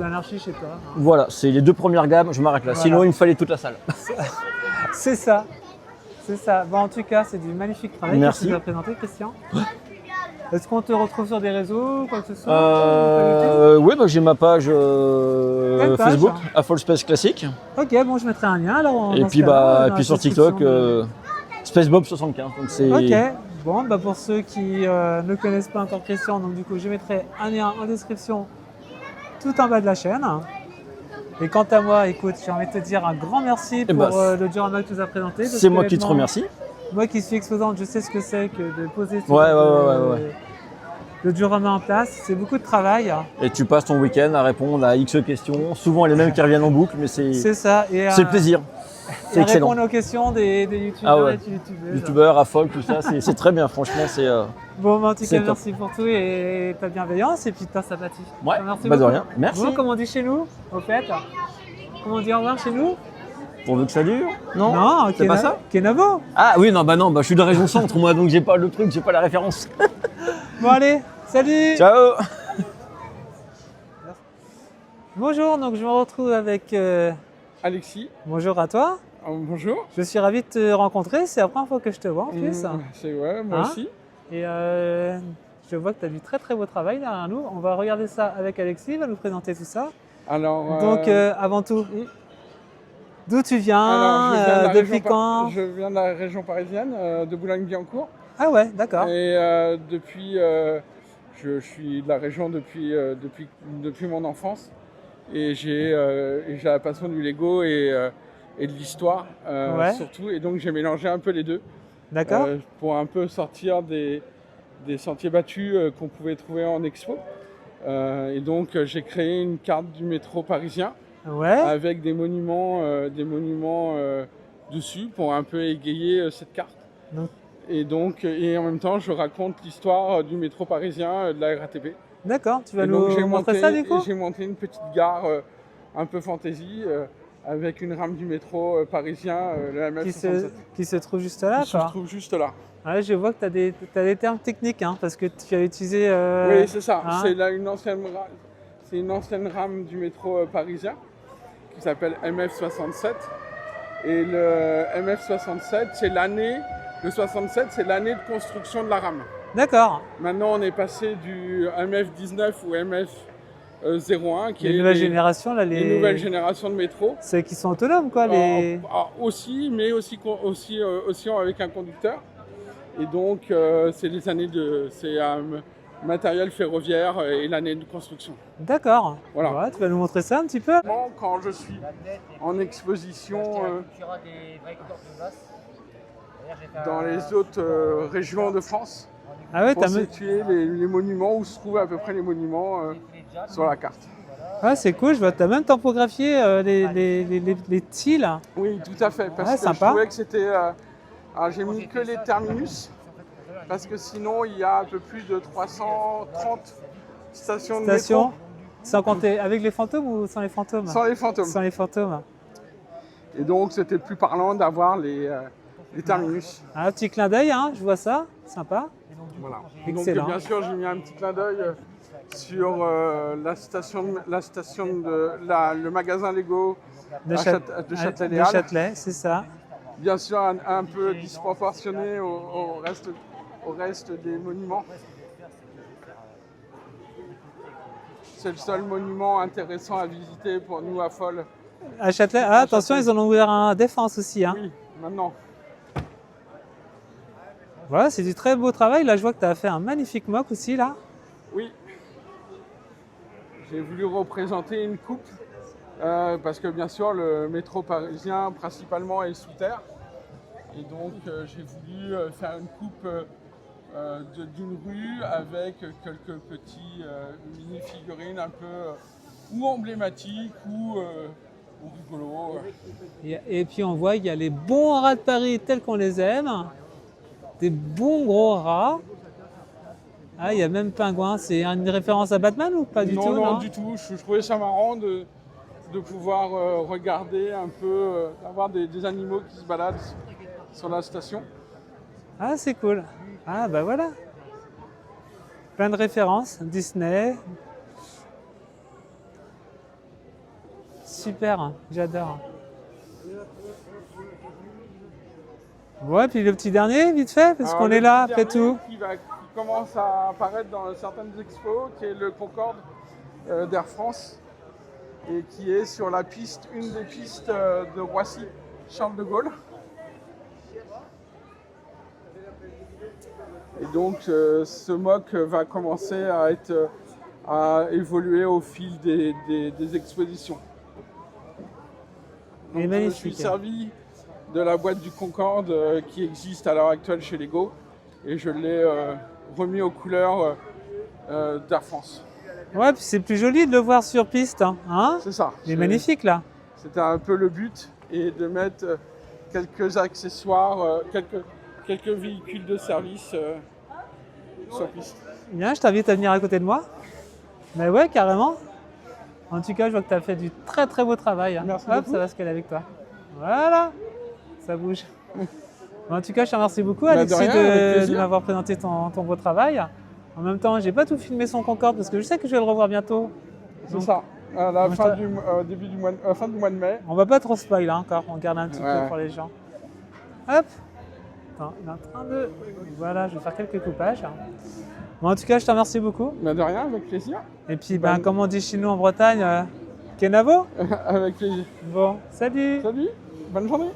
l'anarchie chez toi. Hein. Voilà, c'est les 2 premières gammes, je m'arrête là. Voilà. Sinon, il me fallait toute la salle. C'est ça. C'est ça. Bon, en tout cas, c'est du magnifique travail. Merci. Que tu nous as présenté, Christian. Est-ce qu'on te retrouve sur des réseaux ou quoi que ce soit? Oui, j'ai ma page Facebook, à Full Space Classique. Ok, bon, je mettrai un lien alors. Et puis, puis sur TikTok, SpaceBob75. Ok, bon, pour ceux qui ne connaissent pas encore Christian, donc du coup, je mettrai un lien en description tout en bas de la chaîne. Et quant à moi, écoute, j'ai envie de te dire un grand merci pour le diorama que tu nous as présenté. C'est moi qui te remercie. Moi qui suis exposante, je sais ce que c'est que de poser le diorama en place. C'est beaucoup de travail. Et tu passes ton week-end à répondre à X questions, souvent les mêmes qui reviennent en boucle, mais c'est ça. C'est le plaisir. C'est excellent. Répondre aux questions des youtubeurs et youtubeuses. Youtubeurs, à folk, tout ça, c'est très bien, franchement. Bon, en tout cas, merci pour tout et ta bienveillance et puis ta sympathie. Ouais, merci de rien. Merci. Bon, comme on dit chez nous, au fait, comment on dit au revoir chez nous? Pourvu que ça dure? Non, non, c'est pas ça? Kenavo. Ah oui, non, je suis de la région centre, moi, donc j'ai pas le truc, j'ai pas la référence. Bon, allez, salut. Ciao. Bonjour, donc je me retrouve avec Alexis. Bonjour à toi. Bonjour. Je suis ravi de te rencontrer, c'est la première fois que je te vois en plus. C'est moi aussi. Et je vois que tu as du très très beau travail derrière nous. On va regarder ça avec Alexis, il va nous présenter tout ça. Alors, donc avant tout, d'où tu viens, depuis quand? Je viens de la région parisienne, de Boulogne-Billancourt. Ah ouais, d'accord. Et depuis, je suis de la région depuis mon enfance. Et j'ai la passion du Lego et et de l'histoire, surtout. Et donc j'ai mélangé un peu les deux. D'accord. Pour un peu sortir des sentiers battus qu'on pouvait trouver en expo. Et donc j'ai créé une carte du métro parisien avec des monuments dessus pour un peu égayer cette carte. Donc. Et en même temps, je raconte l'histoire du métro parisien, de la RATP. D'accord, tu vas nous montrer ça du coup ? J'ai monté une petite gare un peu fantaisie avec une rame du métro parisien, le MF67. Qui se trouve juste là, Qui se trouve juste là. Ouais, je vois que tu as des termes techniques, hein, parce que tu as utilisé... Oui, c'est ça. Hein, c'est une ancienne rame du métro parisien qui s'appelle MF67. Et le MF67, c'est l'année... Le 67, c'est l'année de construction de la rame. D'accord. Maintenant, on est passé du MF19 ou MF01, qui est les nouvelles générations, là, les nouvelles générations de métro. C'est qui sont autonomes, quoi. Aussi, mais aussi avec un conducteur. Et donc, c'est les années c'est matériel ferroviaire et l'année de construction. D'accord. Voilà. Ouais, tu vas nous montrer ça un petit peu ? Quand je suis en exposition dans les autres régions de France, pour situer les monuments, où se trouvent à peu près les monuments sur la carte. Ah, c'est cool, je vois que tu as même topographié les tiles. Oui, tout à fait, parce que je trouvais que c'était... j'ai mis que les terminus, parce que sinon il y a un peu plus de 330 stations de métro. Sans compter avec les fantômes ou sans les fantômes ? Sans les fantômes. Sans les fantômes. Et donc c'était plus parlant d'avoir les terminus. Un petit clin d'œil, hein, je vois ça, sympa. Voilà. Excellent. Donc bien sûr j'ai mis un petit clin d'œil sur le magasin Lego de Châtelet-Les Halles. De Châtelet, c'est ça. Bien sûr un peu disproportionné au reste des monuments. C'est le seul monument intéressant à visiter pour nous à Folle. À Châtelet, attention, ils en ont ouvert un Défense aussi. Hein. Oui, maintenant. Voilà, c'est du très beau travail. Là, je vois que tu as fait un magnifique mock aussi, là. Oui. J'ai voulu représenter une coupe, parce que bien sûr, le métro parisien, principalement, est sous terre. Et donc, j'ai voulu faire une coupe d'une rue avec quelques petits mini-figurines un peu ou emblématiques ou rigolos. Et puis, on voit qu'il y a les bons rats de Paris tels qu'on les aime. Des bons gros rats. Ah, il y a même Pingouin. C'est une référence à Batman ou pas du tout ? Non, du tout. Je trouvais ça marrant de pouvoir regarder un peu, avoir des animaux qui se baladent sur la station. Ah, c'est cool. Ah, bah voilà. Plein de références. Disney. Super, j'adore. Ouais, puis le petit dernier, vite fait, parce qu'on est là, après tout. Qui commence à apparaître dans certaines expos, qui est le Concorde d'Air France, et qui est sur la piste, une des pistes de Roissy, Charles de Gaulle. Et donc, ce mock va commencer à évoluer au fil des expositions. Donc, Il est magnifique. Je me suis servi de la boîte du Concorde qui existe à l'heure actuelle chez Lego et je l'ai remis aux couleurs d'Air France. Ouais, puis c'est plus joli de le voir sur piste. Hein, c'est ça. Il est magnifique là. C'était un peu le but, et de mettre quelques accessoires, quelques véhicules de service sur piste. Bien, je t'invite à venir à côté de moi. Mais ouais, carrément. En tout cas, je vois que tu as fait du très très beau travail. Merci Hop, beaucoup. ça va se caler avec toi. Voilà, ça bouge. En tout cas, je te remercie beaucoup, Alexis, de m'avoir présenté ton beau travail. En même temps, j'ai pas tout filmé son Concorde parce que je sais que je vais le revoir bientôt. C'est ça, à la fin du mois de mai. On va pas trop spoil encore, on garde un petit peu pour les gens. Hop. Attends, il est en train de... Voilà, je vais faire quelques coupages. Bon, en tout cas, je te remercie beaucoup. De rien, avec plaisir. Et puis, comme on dit chez nous en Bretagne, Kenavo. Avec plaisir. Bon, salut. Salut, bonne journée.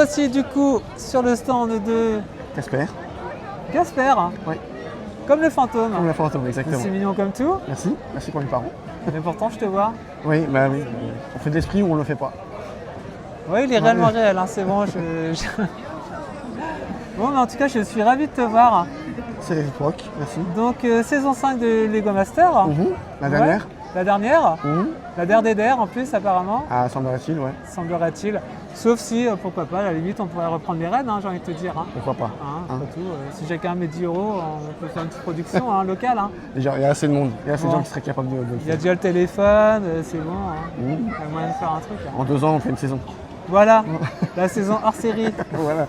voici du coup sur le stand de Casper. Casper. Oui. Comme le fantôme. Comme le fantôme, exactement. C'est mignon comme tout. Merci, merci pour les parents. Mais pourtant, je te vois. Oui, bah oui. On fait de l'esprit ou on le fait pas. Oui, il est réellement réel, hein, c'est bon. Bon, mais en tout cas, je suis ravi de te voir. C'est réciproque, merci. Donc, saison 5 de Lego Master. La dernière. Ouais, la dernière. La dernière en plus, apparemment. Ah, semblerait-il, ouais. Semblerait-il. Sauf si, pourquoi pas, à la limite, on pourrait reprendre les raids, hein, j'ai envie de te dire. Hein. Pourquoi pas. Après tout, si chacun met 10 €, on peut faire une petite production locale. Hein. Déjà, il y a assez de monde, il y a assez de gens qui seraient capables de le faire. Il y a déjà le téléphone, c'est bon. Il y a moyen de faire un truc. Hein. En 2 ans, on fait une saison. Voilà, la saison hors série. Voilà.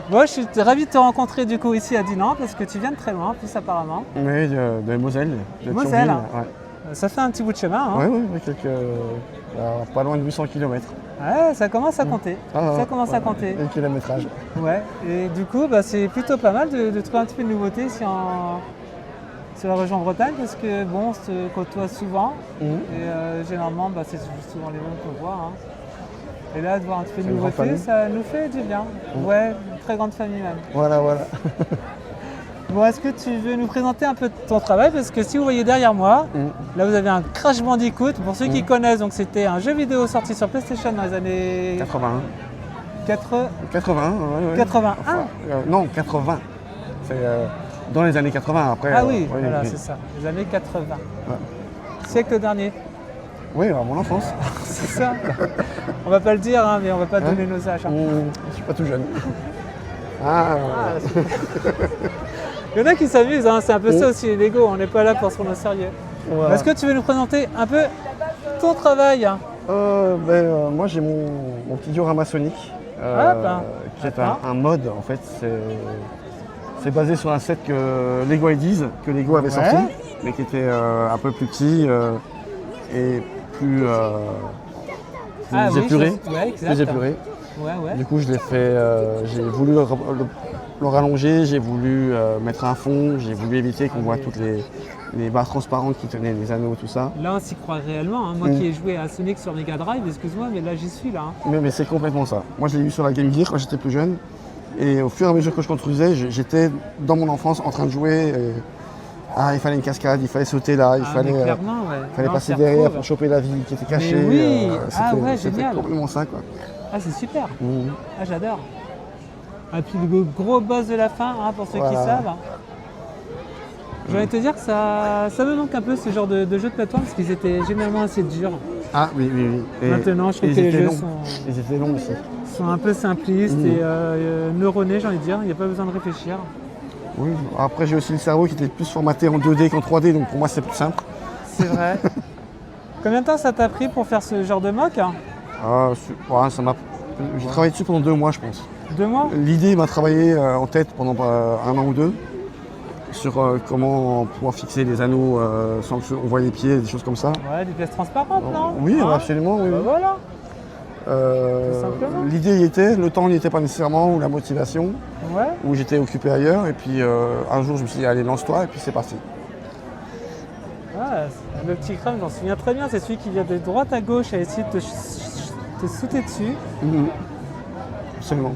Bon, je suis ravi de te rencontrer du coup ici à Dinan parce que tu viens de très loin, en plus apparemment. Oui, de Moselle. De Moselle. Thionville, ouais. Ça fait un petit bout de chemin. Hein. Oui, pas loin de 800 km. Ouais, ça commence à compter. Ça commence à compter. Et le kilométrage. Ouais, et du coup, c'est plutôt pas mal de trouver un petit peu de nouveauté ici sur la région Bretagne parce que bon, on se côtoie souvent et généralement, c'est souvent les mêmes qu'on voit. Hein. Et là, de voir un petit peu de nouveauté, ça nous fait du bien. Ouais, une très grande famille même. Voilà. Bon, est-ce que tu veux nous présenter un peu ton travail? Parce que si vous voyez derrière moi, là vous avez un Crash Bandicoot. Pour ceux qui connaissent, donc c'était un jeu vidéo sorti sur PlayStation dans les années 81. 81. Non, 80. C'est dans les années 80 après. Ah oui, voilà, c'est ça, les années 80. Ouais. Siècle dernier. Oui, à mon enfance. C'est ça. On va pas le dire, hein, mais on va pas donner nos âges. Hein. Je suis pas tout jeune. Il y en a qui s'amusent, hein. C'est un peu ça aussi les Lego, on n'est pas là pour se prendre au sérieux. Voilà. Est-ce que tu veux nous présenter un peu ton travail? Moi j'ai mon petit diorama Sonic, qui est un mode en fait. C'est basé sur un set que Lego Ideas, que Lego avait sorti, mais qui était un peu plus petit et plus épuré. Plus épuré. Du coup, je l'ai fait. J'ai voulu le rallonger, j'ai voulu mettre un fond, j'ai voulu éviter qu'on voit toutes les barres transparentes qui tenaient les anneaux, tout ça. Là, on s'y croit réellement. Hein. Moi qui ai joué à Sonic sur Mega Drive, excuse-moi, mais là, j'y suis là. Hein. Mais c'est complètement ça. Moi, je l'ai eu sur la Game Gear quand j'étais plus jeune. Et au fur et à mesure que je construisais, j'étais dans mon enfance en train de jouer. Il fallait une cascade, il fallait sauter là, il fallait passer derrière pour choper la vie qui était cachée. Mais oui, génial. C'était complètement ça, quoi. Ah, c'est super. J'adore. Et puis le gros boss de la fin, hein, pour ceux qui savent. J'ai envie de te dire que ça me manque un peu ce genre de jeux de plateforme parce qu'ils étaient généralement assez durs. Ah oui. Et maintenant, je trouve que les jeux ils étaient longs aussi. Sont un peu simplistes et neuronés, j'ai envie de dire. Il n'y a pas besoin de réfléchir. Oui, après j'ai aussi le cerveau qui était plus formaté en 2D qu'en 3D, donc pour moi c'est plus simple. C'est vrai. Combien de temps ça t'a pris pour faire ce genre de mock? J'ai travaillé dessus pendant 2 mois, je pense. 2 mois? L'idée m'a travaillé en tête pendant 1 an ou 2 sur comment pouvoir fixer les anneaux sans qu'on voit les pieds, des choses comme ça. Ouais, des pièces transparentes, non? Oui, absolument. Oui. Voilà. L'idée y était, le temps n'y était pas nécessairement, ou la motivation, où j'étais occupé ailleurs. Et puis un jour, je me suis dit, allez, lance-toi, et puis c'est parti. Le petit crâne, j'en souviens très bien, c'est celui qui vient de droite à gauche à essayer de te sauter dessus. Absolument.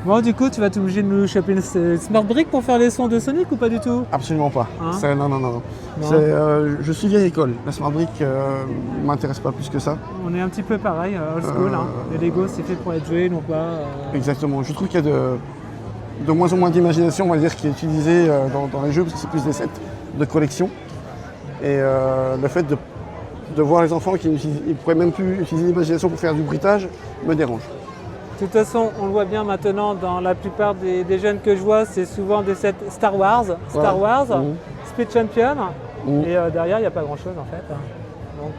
Bon, du coup, tu vas t'obliger de nous choper une Smart Brick pour faire les sons de Sonic ou pas du tout? Absolument pas. Non. Je suis vieille école. La Smart Brick ne m'intéresse pas plus que ça. On est un petit peu pareil, old school. Les Lego, c'est fait pour être joué, non pas... Exactement. Je trouve qu'il y a de moins en moins d'imagination, on va dire, qui est utilisée dans les jeux, parce que c'est plus des sets de collection. Et le fait de voir les enfants qui ne pourraient même plus utiliser l'imagination pour faire du bruitage me dérange. De toute façon, on le voit bien maintenant dans la plupart des jeunes que je vois, c'est souvent des sets Star Wars, Speed Champion, et derrière, il n'y a pas grand-chose en fait. Donc,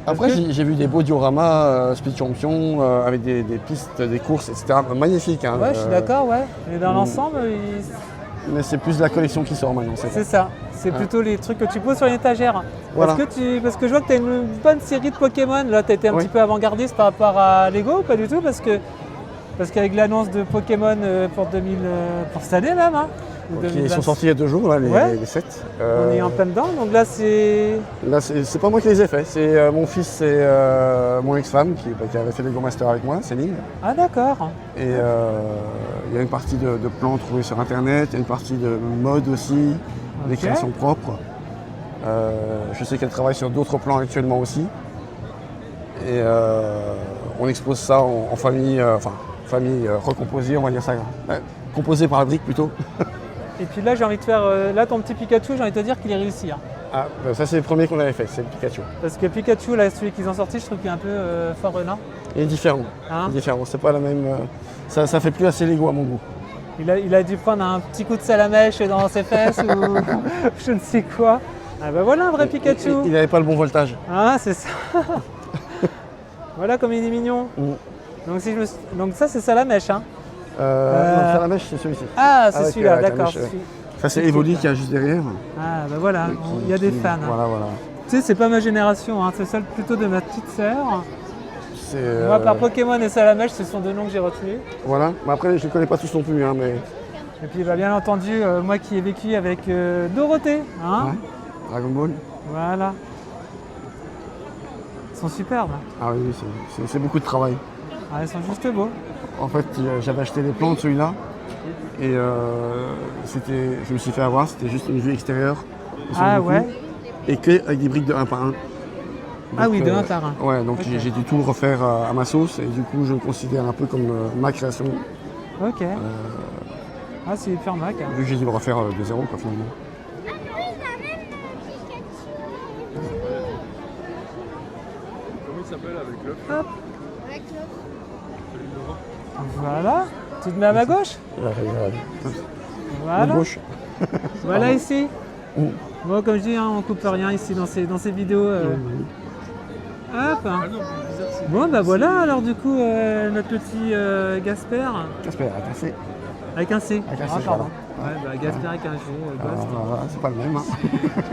après, j'ai vu des beaux dioramas Speed Champion avec des pistes, des courses, etc. Magnifiques. Hein, je suis d'accord, Mais dans l'ensemble, mais c'est plus la collection qui sort maintenant. C'est ça. C'est plutôt les trucs que tu poses sur une étagère. Voilà. Parce que je vois que tu as une bonne série de Pokémon. Là, tu as été un petit peu avant-gardiste par rapport à Lego ou pas du tout? Parce que Parce qu'avec l'annonce de Pokémon pour cette année même, hein, Ils sont sortis il y a 2 jours, là, les sets. On est en plein dedans, donc là c'est... Là, c'est pas moi qui les ai faits, c'est mon fils et mon ex-femme qui avait fait des Go Masters avec moi, Céline. Ah d'accord. Et il y a une partie de plans trouvés sur internet, il y a une partie de mode aussi, des créations propres. Je sais qu'elle travaille sur d'autres plans actuellement aussi. Et on expose ça en famille, famille recomposée, on va dire ça. Composée par la brique plutôt. Et puis là, j'ai envie de faire... là, ton petit Pikachu, j'ai envie de te dire qu'il est réussi. Hein. Ah, ça c'est le premier qu'on avait fait, c'est le Pikachu. Parce que Pikachu, là, celui qu'ils ont sorti, je trouve qu'il est un peu foreigner. Il est différent. Hein, c'est pas la même... ça fait plus assez Lego à mon goût. Il a dû prendre un petit coup de salamèche dans ses fesses ou je ne sais quoi. Ah bah voilà un vrai Pikachu. Il n'avait pas le bon voltage. Ah, c'est ça. Voilà comme il est mignon. Donc ça, c'est salamèche, hein. Non, salamèche, c'est celui-ci. Ah, c'est celui-là, d'accord. Ça, c'est Evoli qui a juste derrière. Ah, bah voilà, il y a des fans. Voilà. Tu sais, c'est pas ma génération, hein, c'est celle plutôt de ma petite sœur. Moi, par Pokémon et Salamèche, ce sont 2 noms que j'ai retenus. Voilà, mais après, je ne connais pas tous non plus. Hein, mais... Et puis, bah, bien entendu, moi qui ai vécu avec Dorothée. Hein, Dragon Ball. Voilà. Ils sont superbes. Ah oui, c'est beaucoup de travail. Ah, ils sont juste beaux. En fait, j'avais acheté les plans de celui-là. Et je me suis fait avoir, c'était juste une vue extérieure. Ah ouais. Et que avec des briques de 1 par 1. Donc, ah oui, de 1 par 1. Ouais, donc j'ai dû tout refaire à ma sauce. Et du coup, je me considère un peu comme ma création. Ok. Ah, c'est hyper Mac. Hein. Vu que j'ai dû le refaire de zéro, quoi, finalement. Comment il s'appelle avec l'œuf? Hop. Voilà. Tu te mets à ma gauche? Voilà. Gauche. Voilà ici. Bon, comme je dis, hein, on coupe rien ici dans ces vidéos. Hop. Bon, bah voilà, alors du coup, notre petit Gasper. Gasper, avec un C. Avec un C. Avec un C, pardon. Ouais, bah Gasper avec un G. C'est pas le même. Hein.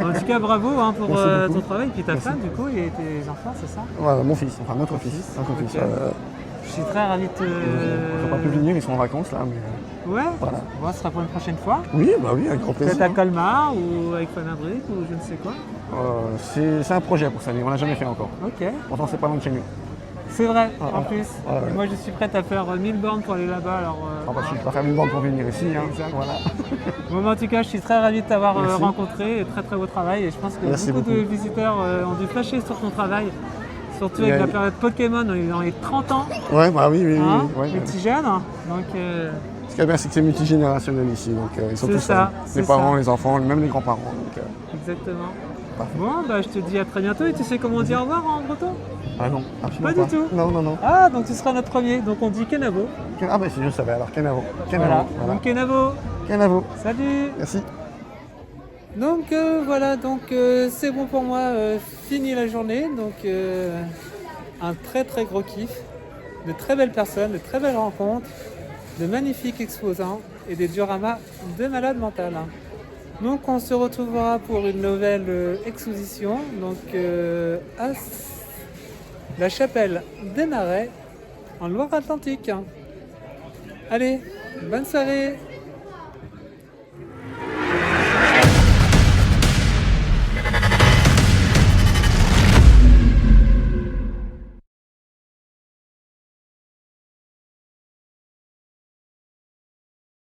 En tout cas, bravo hein, pour ton travail. Et puis ta femme, du coup, et tes enfants, c'est ça? Ouais, mon fils, enfin notre fils. Okay. Je suis très ravi de te... Ils n'ont pas pu venir, ils sont en vacances là. Mais... Ouais, voilà. Bon, ce sera pour une prochaine fois. Oui, bah oui, avec grand plaisir. Peut-être à Colmar ou avec Fanabric ou je ne sais quoi. C'est un projet pour ça, mais on l'a jamais fait encore. Ok. Pourtant, c'est pas loin de chez nous. C'est vrai, en plus. Moi, je suis prête à faire 1000 bornes pour aller là-bas. Alors, je ne vais pas faire 1000 bornes pour venir ici. Hein. Exact. Voilà. Bon, en tout cas, je suis très ravi de t'avoir rencontré. Et très très beau travail. Et je pense que beaucoup de visiteurs ont dû flasher sur ton travail. Surtout avec la période Pokémon, dans les 30 ans. Ouais, bah oui. Les petits jeunes. Donc, ce qui est bien, c'est que c'est multigénérationnel ici. Donc, ils sont tous là. Les parents, les enfants, même les grands-parents. Donc, exactement. Parfait. Bon, bah, je te dis à très bientôt. Et tu sais comment on dit au revoir en breton? Ah non, absolument pas du tout. Non. Ah, donc tu seras notre premier. Donc on dit Kenavo. Ah bah si je savais, alors Kenavo. Voilà. Donc Kenavo. Kenavo. Salut. Merci. Donc voilà, donc c'est bon pour moi, fini la journée. Donc un très très gros kiff, de très belles personnes, de très belles rencontres, de magnifiques exposants et des dioramas de malade mental. Donc on se retrouvera pour une nouvelle exposition donc à la chapelle des Marais en Loire-Atlantique. Allez, bonne soirée.